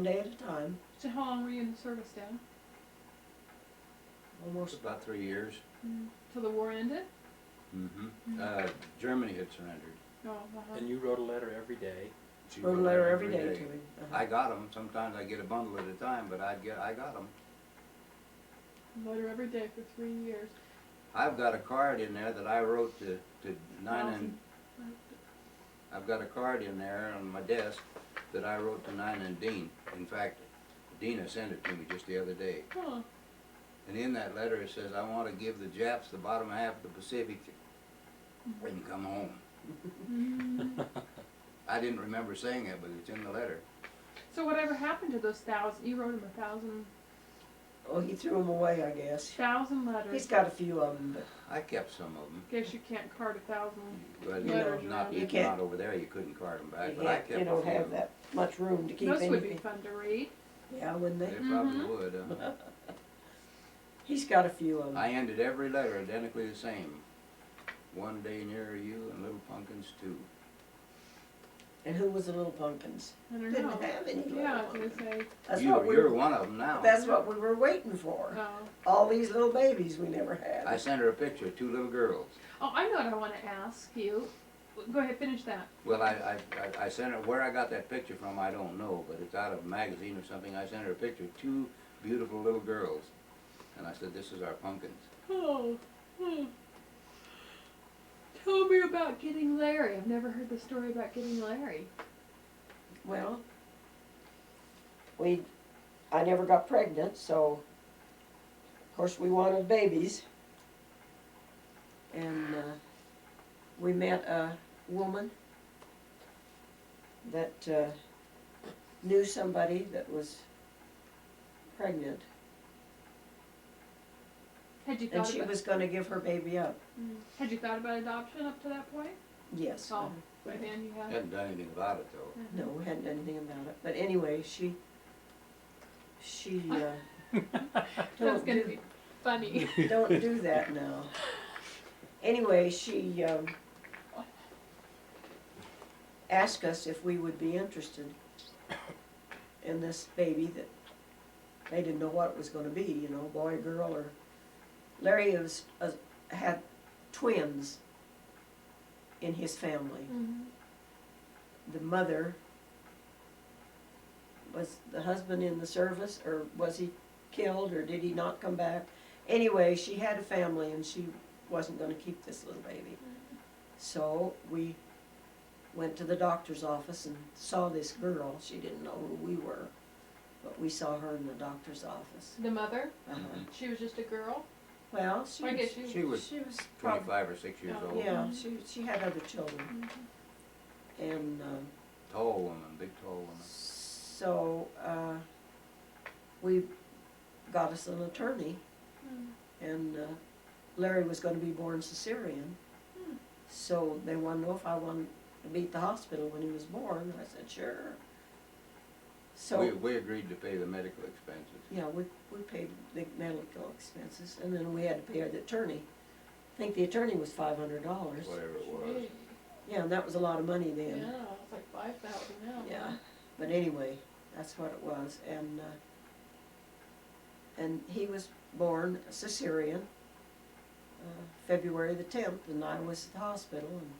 day at a time. So how long were you in the service, Dad? Almost. About 3 years. Till the war ended? Mm-hmm. Germany had surrendered. Oh, uh-huh. And you wrote a letter every day. She Wrote a wrote letter every day to him. I got them. Sometimes I get a bundle at a time, but I got them. Letter every day for 3 years. I've got a card in there that I wrote to Nina and I've got a card in there on my desk that I wrote to Nina and Dean. In fact, Dina sent it to me just the other day. Huh. And in that letter it says, I want to give the Japs the bottom half of the Pacific and come home. Mm. I didn't remember saying it, but it's in the letter. So whatever happened to those 1,000? You wrote him 1,000 Oh, he threw them away, I guess. letters. He's got a few of them, but I kept some of them. Guess you can't card 1,000. But Letters not, around. You not can't- over there, you couldn't card them back, you but I can't, kept you a don't few have of them. that much room to keep Those would be anything. fun to read. Yeah, wouldn't They they? probably Mhm. would. He's got a few of them. I ended every letter identically the same. One day nearer you and little pumpkins too. And who was the Little Pumpkins? I don't Didn't know. have any Little Yeah, I was gonna Pumpkins. say. That's what we You're were, one of them now. that's what we were waiting for. Oh. All these little babies we never had. I sent her a picture of 2 little girls. Oh, I know what I want to ask you. Go ahead, finish that. Well, I sent her, where I got that picture from, I don't know, but it's out of a magazine or something. I sent her a picture of 2 beautiful little girls. And I said, this is our pumpkins. Oh. Tell me about getting Larry. I've never heard the story about getting Larry. Well, I never got pregnant, so of course we wanted babies. And we met a woman that knew somebody that was pregnant, Had you and thought she about was gonna give her baby up. Had you thought about adoption up to that point? Yes. Oh, by then you had. Hadn't done anything about it though. No, we hadn't done anything about it. But anyway, she That's gonna be funny. don't do that now. Anyway, she asked us if we would be interested in this baby that they didn't know what it was gonna be, you know, boy, girl, or Larry had twins in his family. Mhm. The mother, was the husband in the service, or was he killed, or did he not come back? Anyway, she had a family and she wasn't gonna keep this little baby. So we went to the doctor's office and saw this girl. She didn't know who we were, but we saw her in the doctor's office. The mother, Uh-huh. she was just a girl. Well, she I was, guess She was she was probably, 25 or 6 years Oh. old. yeah, she had other children. Mhm. And Tall woman, big tall woman. so we got us an attorney, and Larry was gonna be born cesarean. Hmm. So they wanted to know if I wanted to be at the hospital when he was born. I said, sure. So, We agreed to pay the medical expenses. yeah, we paid the medical expenses, and then we had to pay the attorney. I think the attorney was $500. Whatever it was. Gee. Yeah, and that was a lot of money Yeah, then. it's like 5,000 now. Yeah, but anyway, that's what it was, and he was born cesarean, February the 10th, and I was at the hospital, and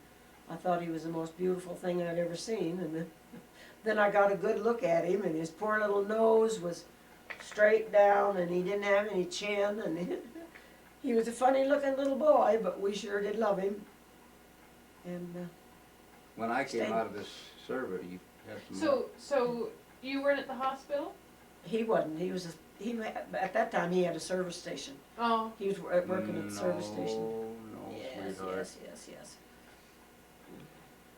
I thought he was the most beautiful thing I'd ever seen, and then I got a good look at him, and his poor little nose was straight down, and he didn't have any chin, and he was a funny looking little boy, but we sure did love him. And When I came Stayed- out of this survey, you had some. So you weren't at the hospital? he wasn't, at that time, he had a service station. Oh. He was working at the service station. No, Yes, sweetheart. yes.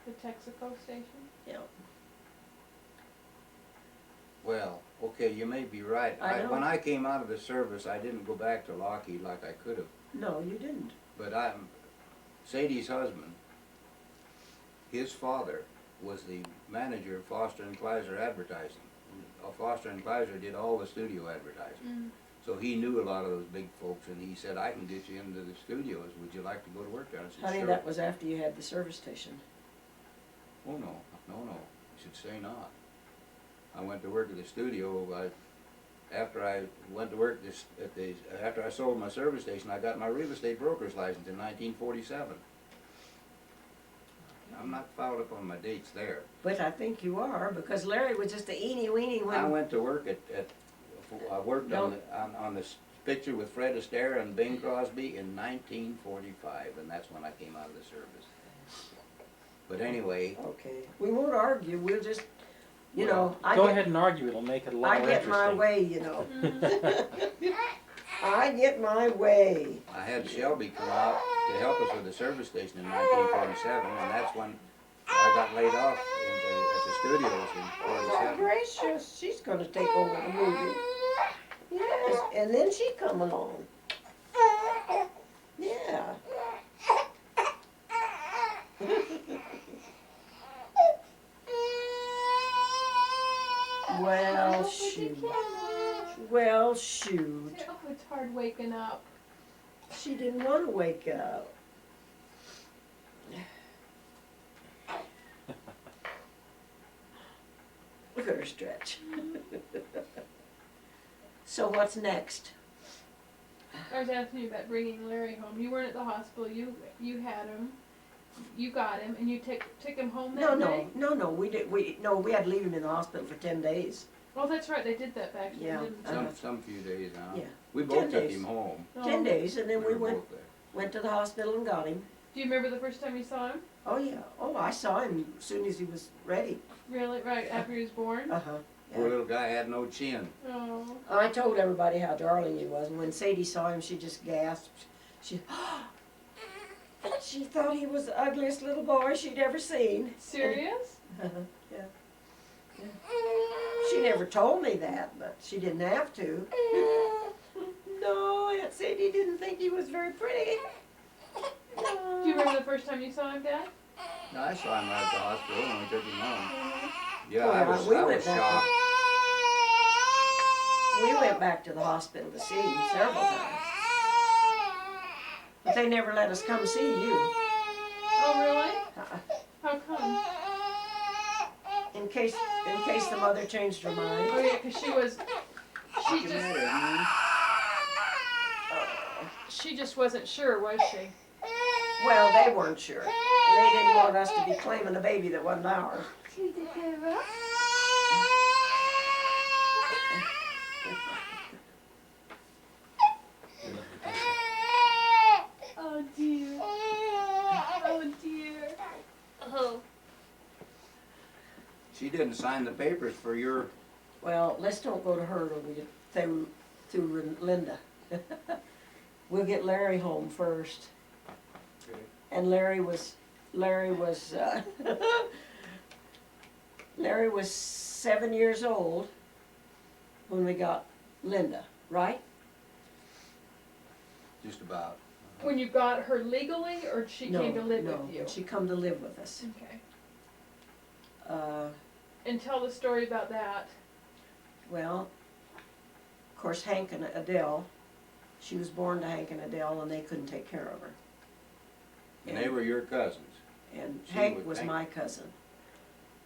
The Texaco station? Yeah. Well, okay, you may be right. I know. When I came out of the service, I didn't go back to Lockheed like I could have. No, you didn't. But Sadie's husband, his father was the manager of Foster and Kleiser Advertising. Foster and Kleiser did all the studio advertising. So he knew a lot of those big folks, and he said, I can get you into the studios. Would you like to go to work there? I said, Honey, sure. that was after you had the service station. Oh, no, you should say not. I went to work at the studio. After I went to work after I sold my service station, I got my real estate broker's license in 1947. I'm not fouled up on my dates there. But I think you are, because Larry was just a eeny weeny I when, went to work I worked on this picture with Fred Astaire and Bing Crosby in 1945, and that's when I came out of the service. But anyway, okay, we won't argue, we'll just, you know, Go ahead and argue, it'll make it a lot I more get my interesting. way, you know. I get my way. I had Shelby come out to help us with the service station in 1947, and that's when I got laid off at the studios in Oh, 47. gracious, she's gonna take over the movie. Yes, and then she come along. Yeah. Well, shoot. Well, shoot. Oh, it's hard waking up. She didn't want to wake up. Look at her stretch. So what's next? I was asking you about bringing Larry home. You weren't at the hospital. You had him. You got him, and you took him home that day? No, we had to leave him in the hospital for 10 days. Oh, that's right. They did that back then, Yeah. didn't they? Some few days now. Yeah. We 10 both took days. him home. Oh. 10 days, and then we were went both there. to the hospital and got him. Do you remember the first time you saw him? Oh, yeah. Oh, I saw him as soon as he was ready. Really? Right after he was born? Uh-huh. Poor Yeah. little guy had no chin. Oh. I told everybody how darling he was, and when Sadie saw him, she just gasped. She thought he was the ugliest little boy she'd ever seen. Serious? Yeah. Yeah. She never told me that, but she didn't have to. No, Aunt Sadie didn't think he was very pretty. No. Do you remember the first time you saw him, Dad? No, I saw him right at the hospital when we took him home. Yeah, Oh, I yeah, was, we I went was back shocked. We went back to the hospital to see him several times. But they never let us come see you. Oh, really? Uh-uh. How come? In case the mother changed her mind. Oh, yeah, 'cause she just wasn't sure, was she? Well, they weren't sure. And they didn't want us to be claiming a baby that wasn't ours. Oh, dear. Oh, dear. Oh. She didn't sign the papers for your, Well, let's don't go to her through Linda. We'll get Larry home first. And Larry was Larry was 7 years old when we got Linda, right? just about. When you got her legally, or she No, came to live no, with you? she come to live with us. Okay. Uh, And tell the story about that. Well, of course, Hank and Adele, she was born to Hank and Adele, and they couldn't take care of her. And they were your cousins. And She Hank was was my cousin,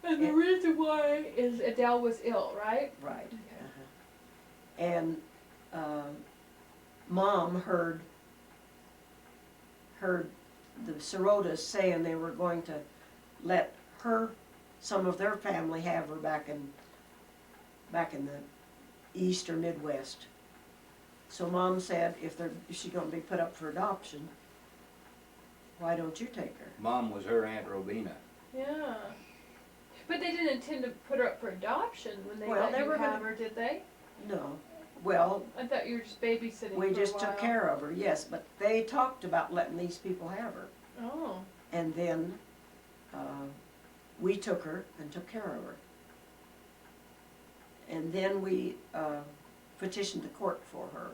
And the reason why is Adele was ill, right? right. Okay. And Mom heard the Sirotas saying they were going to let some of their family have her back in the East or Midwest. So Mom said, if she's gonna be put up for adoption, why don't you take her? Mom was her Aunt Robina. Yeah. But they didn't intend to put her up for adoption when they Well, let they you were have gonna- her, did they? No. Well, I thought you were just babysitting we for just a while. took care of her, yes, but they talked about letting these people have her. Oh. And then we took her and took care of her. And then we petitioned the court for her,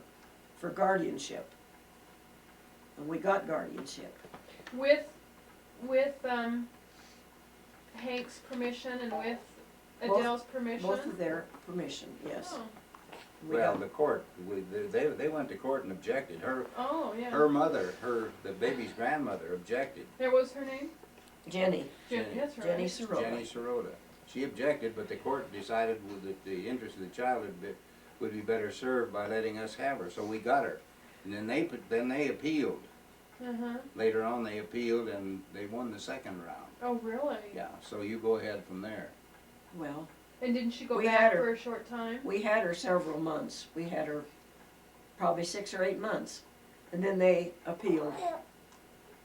for guardianship. And we got guardianship. With Hank's permission and with Both- Adele's permission? Both of their permission, yes. Oh. We Well, got- the court, they went to court and objected. Oh, yeah. Her mother, the baby's grandmother objected, There was her name? Jenny, Jenny, that's right. Jenny Sirota. Jenny Sirota. She objected, but the court decided that the interest of the child would be better served by letting us have her, so we got her. And then they appealed. Uh-huh. Later on, they appealed and they won the second round. Oh, really? Yeah, so you go ahead from there. Well, And didn't she go We back had her- for a short time? we had her several months. We had her probably 6 or 8 months. And then they appealed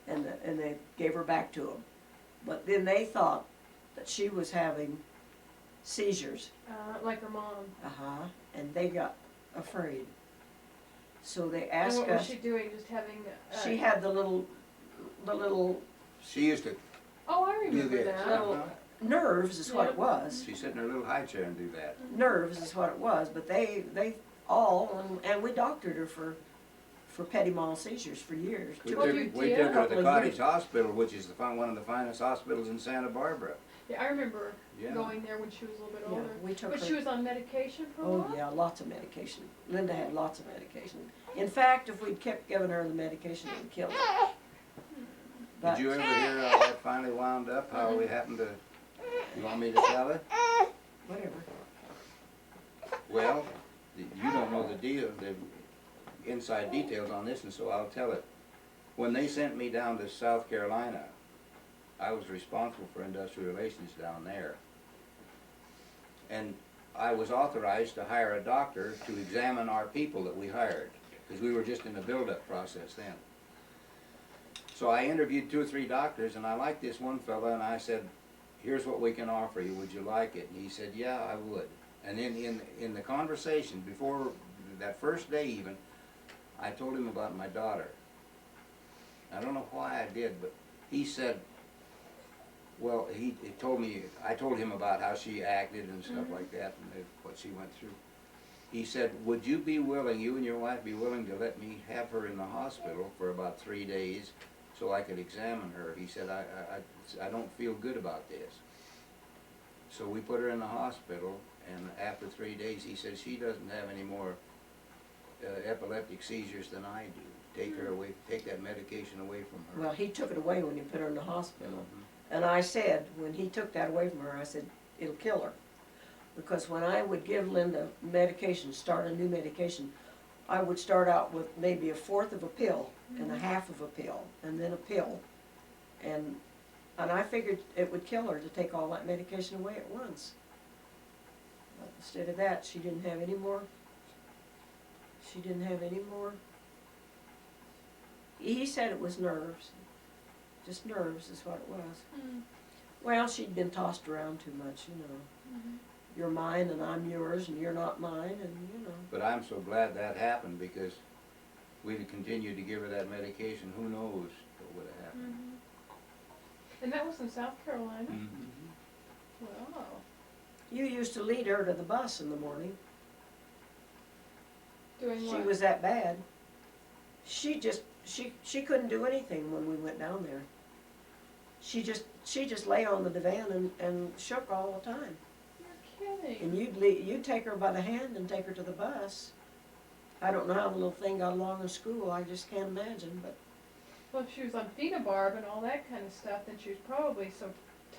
and they gave her back to them. But then they thought that she was having seizures. Like her mom. Uh-huh. And they got afraid. So they And asked what was us, she doing? Just having, she had the little She used to Oh, I do remember this. that. Little- nerves is what it was. She'd sit in her little high chair and do that. Nerves is what it was, but they all, and we doctored her for petit mal seizures for years. We Two Oh, or took, you we did? took her to Couple the of Cottage years. Hospital, which is one of the finest hospitals in Santa Barbara. Yeah, I remember Yeah. going there when she was a little bit Yeah, older. we took But her. she was on medication for a Oh, while? yeah, lots of medication. Linda had lots of medication. In fact, if we'd kept giving her the medication, it would kill her. But Did you ever hear how that finally wound up, how we happened to, you want me to tell it? whatever. Well, you don't know the inside details on this, and so I'll tell it. When they sent me down to South Carolina, I was responsible for industrial relations down there. And I was authorized to hire a doctor to examine our people that we hired, because we were just in the build-up process then. So I interviewed 2 or 3 doctors, and I liked this one fella, and I said, here's what we can offer you, would you like it? And he said, yeah, I would. And in the conversation, before that first day even, I told him about my daughter. I don't know why I did, but he said, well, he told me, I told him about how she acted and stuff Mhm. like that, and what she went through. He said, would you be willing, you and your wife be willing to let me have her in the hospital for about 3 days so I could examine her? He said, I don't feel good about this. So we put her in the hospital, and after 3 days, he said, she doesn't have any more epileptic seizures than I do. Take her away, take that medication away from her. Well, he took it away when he put her in the hospital. Mhm. And I said, when he took that away from her, I said, it'll kill her. Because when I would give Linda medication, start a new medication, I would start out with maybe a fourth of a pill and a half of a pill and then a pill. And I figured it would kill her to take all that medication away at once. But instead of that, she didn't have any more. She didn't have any more. He said it was nerves. Just nerves is what it was. Mm. Well, she'd been tossed around too much, you know. Mhm. You're mine and I'm yours and you're not mine and, you know. But I'm so glad that happened, because we'd have continued to give her that medication, who knows what would have happened. Mhm. And that was in South Carolina? Mhm. Wow. You used to lead her to the bus in the morning. Doing She what? was that bad. She couldn't do anything when we went down there. She just lay on the divan and shook all the time. You're kidding. And you'd take her by the hand and take her to the bus. I don't know how the little thing got along in school, I just can't imagine, but Well, if she was on phenobarb and all that kind of stuff, then she was probably so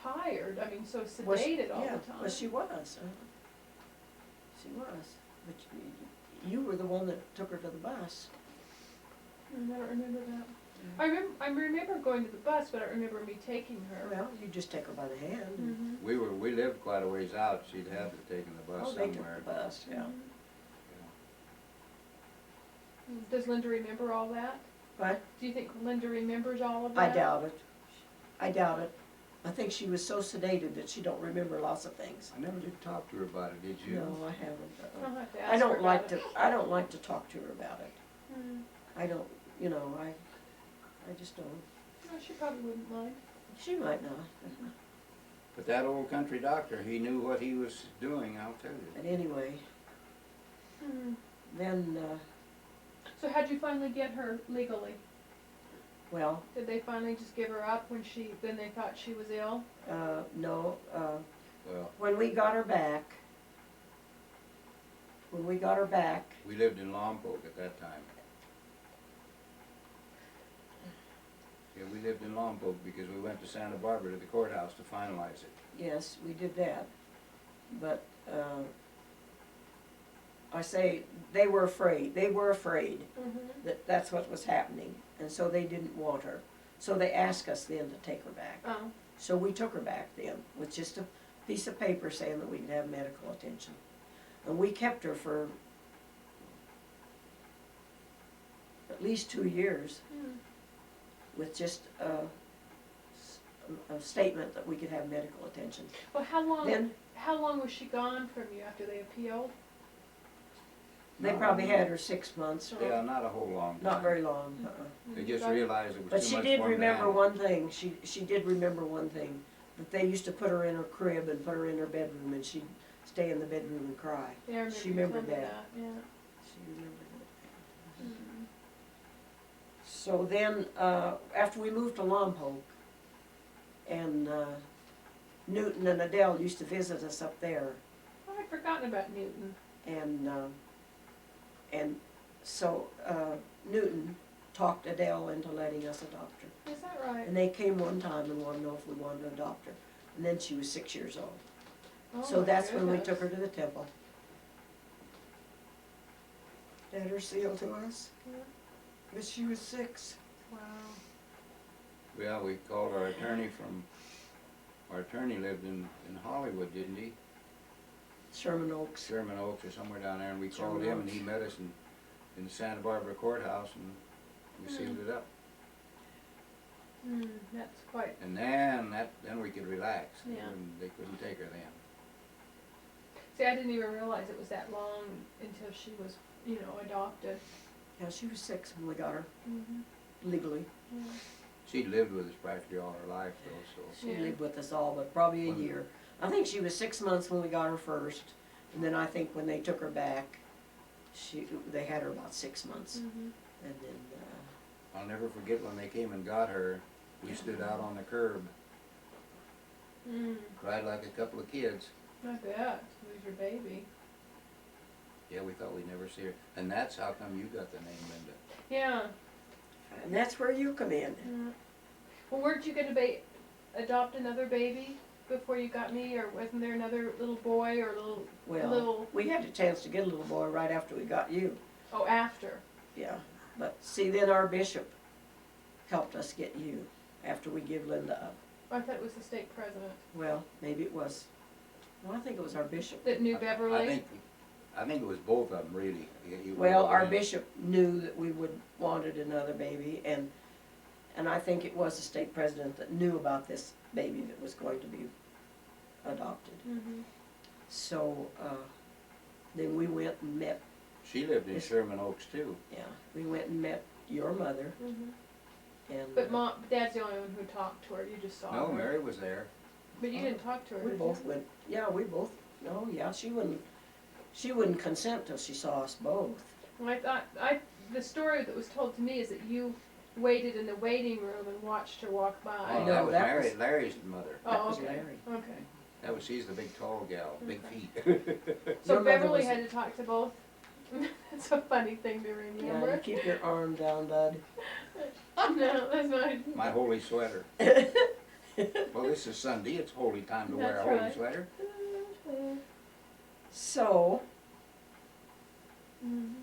tired, I mean, so was she- sedated all yeah, the time. well, she was. She was. But you were the one that took her to the bus. I don't remember that. I remember going to the bus, but I don't remember me taking her. Well, you just take her by the hand. And, Mhm. We lived quite a ways out, she'd have to take the bus oh, they took somewhere. the bus, yeah. Mhm. Does Linda remember all that? But Do you think Linda remembers all of I that? doubt it. I doubt it. I think she was so sedated that she don't remember lots of things. I never did talk to her about it, did you? No, I haven't. I'll have to ask I her don't about like it. to. I don't like to talk to her about it. Mm. I don't. You know. I just don't. No, she probably wouldn't mind. She might not. But that old country doctor, he knew what he was doing, I'll tell you. But anyway, Mm. then So how'd you finally get her legally? well, Did they finally just give her up when they thought she was ill? no. Well, When we got her back. we lived in Lompoc at that time. Yeah, we lived in Lompoc because we went to Santa Barbara to the courthouse to finalize it. Yes, we did that. But I say they were afraid. They were afraid Mm-hmm. that that's what was happening, and so they didn't want her. So they asked us then to take her back. Oh. So we took her back then with just a piece of paper saying that we could have medical attention. And we kept her for at least 2 years Mm. with just a statement that we could have medical attention. Well, Then how long was she gone from you after they appealed? they No, probably no. had her 6 months or Yeah, not a whole long time. not very long. They just Got- realized it was But too she much did for 'em to remember handle. one thing. She did remember one thing, that they used to put her in her crib and put her in her bedroom, and she'd stay in the bedroom and cry. Yeah, I remember She you remembered told me that. Yeah. She remembered it. Mm. So then, after we moved to Lompoc, and Newton and Adele used to visit us up there, Oh, I'd forgotten about Newton. and so Newton talked Adele into letting us adopt her. Is that right? And they came one time and wanted to know if we wanted to adopt her. And then she was 6 years old. Oh, So my that's when we took her goodness. to the temple. Had her sealed to us, Yeah. but she was 6. Wow. Well, we called our attorney our attorney lived in Hollywood, didn't he? Sherman Oaks. Sherman Oaks or somewhere down there, and we called Sherman him and Oaks. he met us in the Santa Barbara courthouse and we sealed it up. That's quite, And then we could relax. Yeah. They couldn't take her then. see, I didn't even realize it was that long until she was, adopted. Yeah, she was 6 when we got her, Mm-hmm. legally. Yeah. She'd lived with us practically all her life though, so. She Yeah. lived with us all, but probably a When- year. I think she was 6 months when we got her first, and then I think when they took her back, they had her about 6 months, Mm-hmm. and then, I'll never forget when they came and got her, we stood out on the curb, cried like a couple of kids. I bet, it was your baby. Yeah, we thought we'd never see her. And that's how come you got the name Linda. Yeah. and that's where you come in. Well, weren't you gonna adopt another baby before you got me, or wasn't there another little boy or Well, little, we had a chance to get a little boy right after we got you, oh, after? yeah. But see, then our bishop helped us get you after we give Linda up. I thought it was the state president Well, maybe it was, well, I think it was our bishop. that knew Beverly. I think it was both of them really. Well, our bishop knew that we wanted another baby, and I think it was the state president that knew about this baby that was going to be adopted. Mhm. So, then we went and met, She lived in Sherman Oaks too. yeah, we went and met your mother, Mhm. and. But Dad's the only one who talked to her. You just saw No, her. Mary was there. But you didn't talk to her. We did both you? went, yeah, no, yeah, she wouldn't consent till she saw us both. Well, the story that was told to me is that you waited in the waiting room and watched her walk by. Oh, know, that was that Mary, was- Larry's mother. Oh, That was okay. Larry. Okay. She's the big tall gal, big Okay. feet. So Your mother Beverly was- had to talk to both. That's a funny thing to Yeah, remember. you keep your arm down, bud. No, that's not. My holy sweater. Well, this is Sunday, it's holy time to wear a That's holy right. sweater. So, Mhm.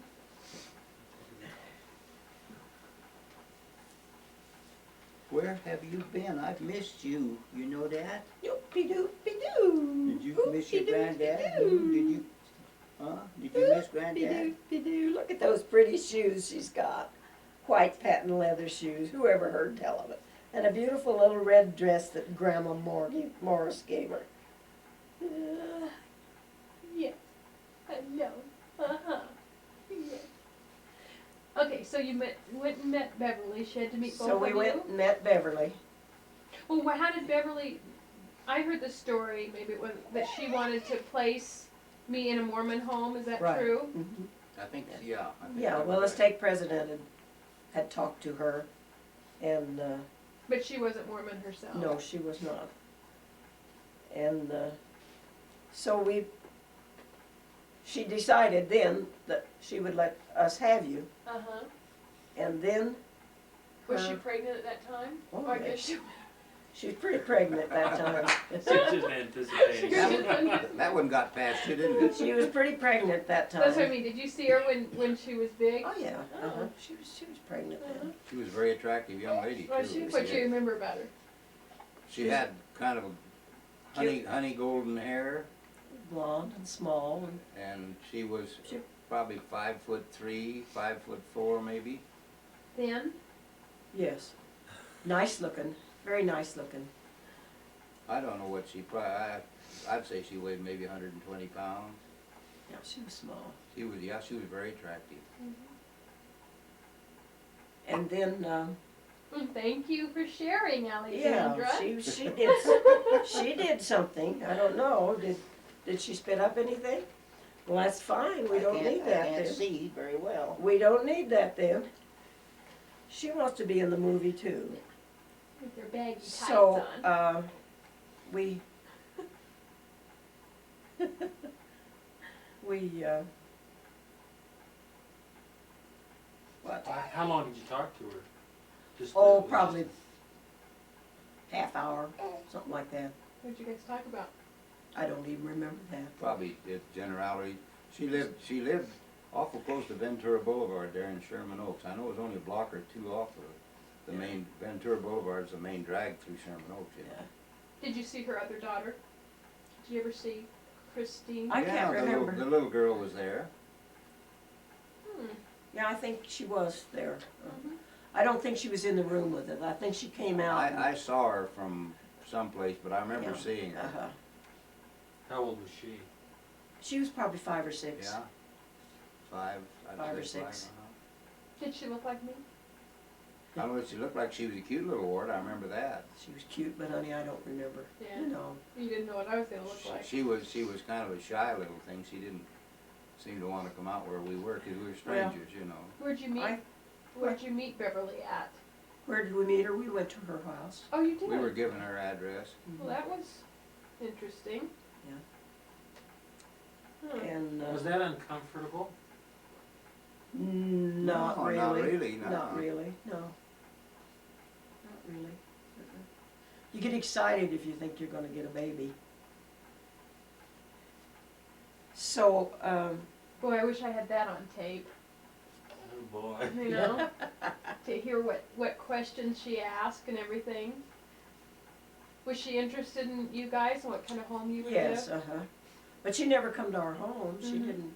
Where have you been? I've missed you, you know that? doopy-doopy-doo. Did you miss your granddad? Oopie-doopie-doo. Did you, did you miss granddad? Doopy-doopy-doo. Look at those pretty shoes she's got. White patent leather shoes, whoever heard tell of it. And a beautiful little red dress that Grandma Morris gave her. Yes, I know. Uh-huh. Yes. Okay, so you went and met Beverly. She had to meet both So of we you. went and met Beverly. Well, how did Beverly? I heard the story. Maybe it was that she wanted to place me in a Mormon home. Is that Right. true? Mhm. I think, yeah. I think Yeah, that well, the was stake president had talked to her, and, But she wasn't Mormon herself. no, she was not. And, so she decided then that she would let us have you, Uh huh. and then Was she her- pregnant at that time? Oh, Or I yes. guess she. she was pretty pregnant at that time. Just anticipating. That one got past you, didn't it? She was pretty pregnant that time. That's what I mean. Did you see her when she was big? Oh, yeah, Oh. she was pregnant then. She was a very attractive young lady too. What do you remember about her? She had kind of a honey golden hair, Blonde and small, and and she was She- probably 5'3", 5'4" maybe. Then? yes, nice looking, very nice looking. I don't know what she probably, I'd say she weighed maybe 120 pounds. Yeah, she was small. She was very attractive. And then, Thank you for sharing, yeah, Alexandra. she did something, I don't know, did she spit up anything? Well, that's fine, we don't need that I can't then. see very well. We don't need that then. She wants to be in the movie too. With your baggy tights So, on. we, what, How long did you talk to her? Just oh, probably half hour, something like that. What did you guys talk about? I don't even remember that. Probably generality. She lived awful close to Ventura Boulevard there in Sherman Oaks. I know it was only a block or two off of the main, Ventura Boulevard's the main drag through Sherman Oaks, you know. Yeah. Did you see her other daughter? Did you ever see Christine? I can't remember. The little girl was there. Hmm. Yeah, I think she was there. Mhm. I don't think she was in the room with it. I think she came out. I saw her from someplace, but I remember Yeah. seeing her. Uh-huh. How old was she? She was probably 5 or 6. Yeah? Five, I'd 5 or say 6. Did she look like me? I don't know, she looked like she was a cute little wart, I remember that. She was cute, but honey, I don't remember. Yeah. You know. You didn't know what I was gonna look like. She was kind of a shy little thing, she didn't seem to wanna come out where we were, 'cause we were strangers, you know. Where'd you meet? I- Where'd you meet Beverly at? Where did we meet her? We went to her house. Oh, you did. We were given her address. Well, that was interesting. Yeah. Huh. And Was that uncomfortable? not No, really. not really, no. Not really. No. Not really. Uh-uh. You get excited if you think you're going to get a baby. So, Boy, I wish I had that on tape. Oh, boy. You know, to hear what questions she asked and everything. Was she interested in you guys and what kind of home you would yes, live? uh-huh. But she never come to our home. She Mhm. didn't.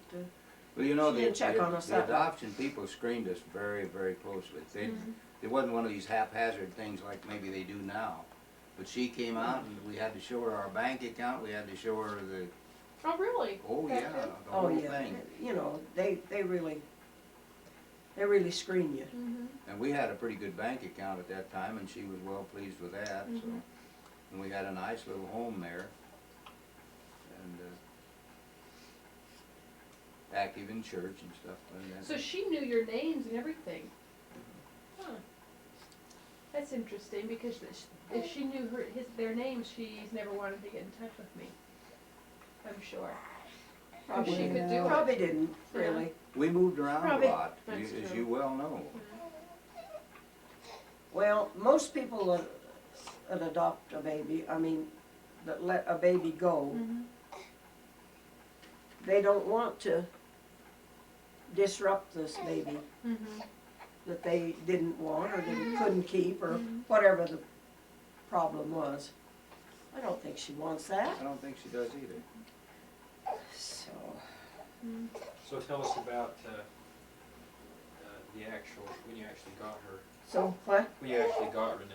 Well, you know, She the, didn't check on us the that way. adoption people screened us very, very closely. Mhm. It wasn't one of these haphazard things like maybe they do now. But she came out and we had to show her our bank account, we had to show her the, Oh, really? oh That yeah, good? the Oh whole yeah. thing. You know, they really screen you. Mhm. And we had a pretty good bank account at that time and she was well pleased with that, so. Mhm. And we had a nice little home there. And, active in church and stuff like that. So she knew your names and everything. Huh. That's interesting because if she knew their names, she's never wanted to get in touch with me. I'm sure. Or she could do it. Probably didn't, Yeah. really. We moved around Probably- a lot, That's as true. you well know. Well, most people that adopt a baby, I mean, that let a baby go, Mhm. they don't want to disrupt this baby Mhm. that they didn't want or couldn't keep or Mhm. whatever the problem was. I don't think she wants that. I don't think she does either. So, Mhm. So tell us about the actual, when you actually got her, so what? when you actually got Renee.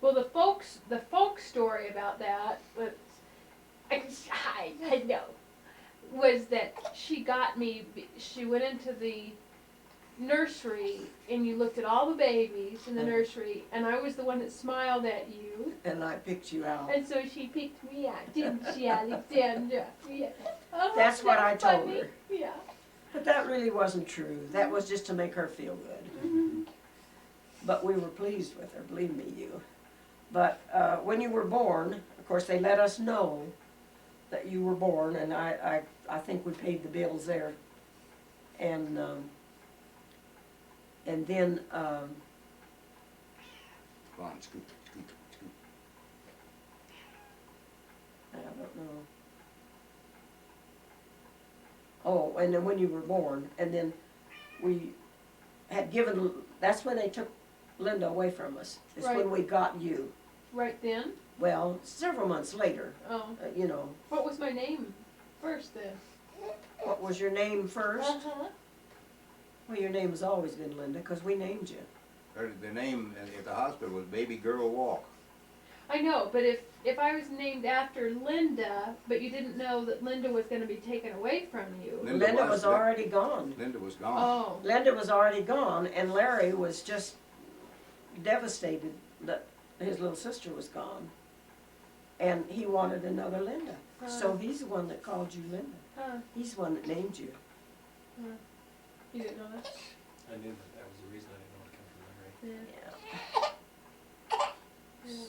Well, the folk story about that, but I know, was that she got me. She went into the nursery, and you looked at all the babies in the nursery, and I was the one that smiled at you, And I picked you out. and so she picked me out, didn't she, Alexandra? Yeah. Oh, That's what I told funny? her. Yeah. But that really wasn't true. That was just to make her feel good. Mhm. But we were pleased with her, believe me, you. But when you were born, of course, they let us know that you were born, and I think we paid the bills there. And then, Come on, scoot, scoot, scoot. I don't know. Oh, and then when you were born, and then we had given, that's when they took Linda away from us. It's Right. when we got you. Right then? Well, several months later, Oh. you know. What was my name first then? What was your name first? Uh-huh. Well, your name has always been Linda, because we named you. The name at the hospital was Baby Girl Walk. I know, but if I was named after Linda, but you didn't know that Linda was gonna be taken away from you. Linda was already gone. Linda was gone. Oh, Linda was already gone, and Larry was just devastated that his little sister was gone. And he wanted another Linda. So he's the one that called you Linda. huh, He's the one that named you. you didn't know that? I knew that was the reason I didn't want to come from Larry. Yeah. Yeah.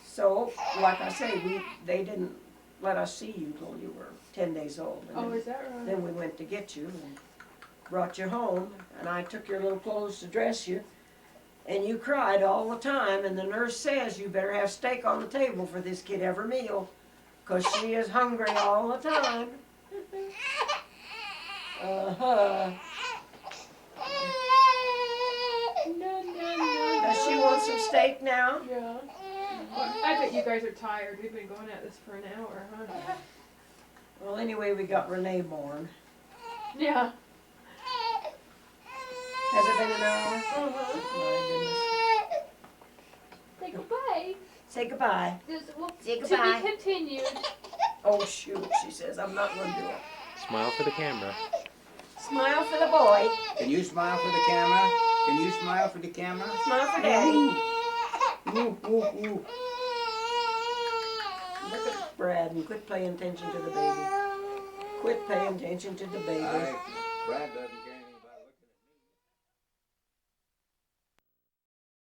So, like I say, they didn't let us see you till you were 10 days old. And Oh, then- is that right? Then we went to get you and brought you home, and I took your little clothes to dress you, and you cried all the time, and the nurse says you better have steak on the table for this kid every meal, 'cause she is hungry all the time. Uh-huh. No. Does she want some steak now? Yeah. I bet you guys are tired. We've been going at this for an hour, huh? Well, anyway, we got Renee born. Yeah. Has it been an hour? Uh-huh. My Say goodness. goodbye. Say goodbye. This will Say to goodbye. be continued. Oh shoot, she says, I'm not gonna do it. Smile for the camera. Smile for the boy. Can you smile for the camera? Can you smile for the camera? Smile for daddy. Ooh, ooh, ooh. Look at Brad and quit paying attention to the baby. Quit paying attention to the baby. Brad doesn't care.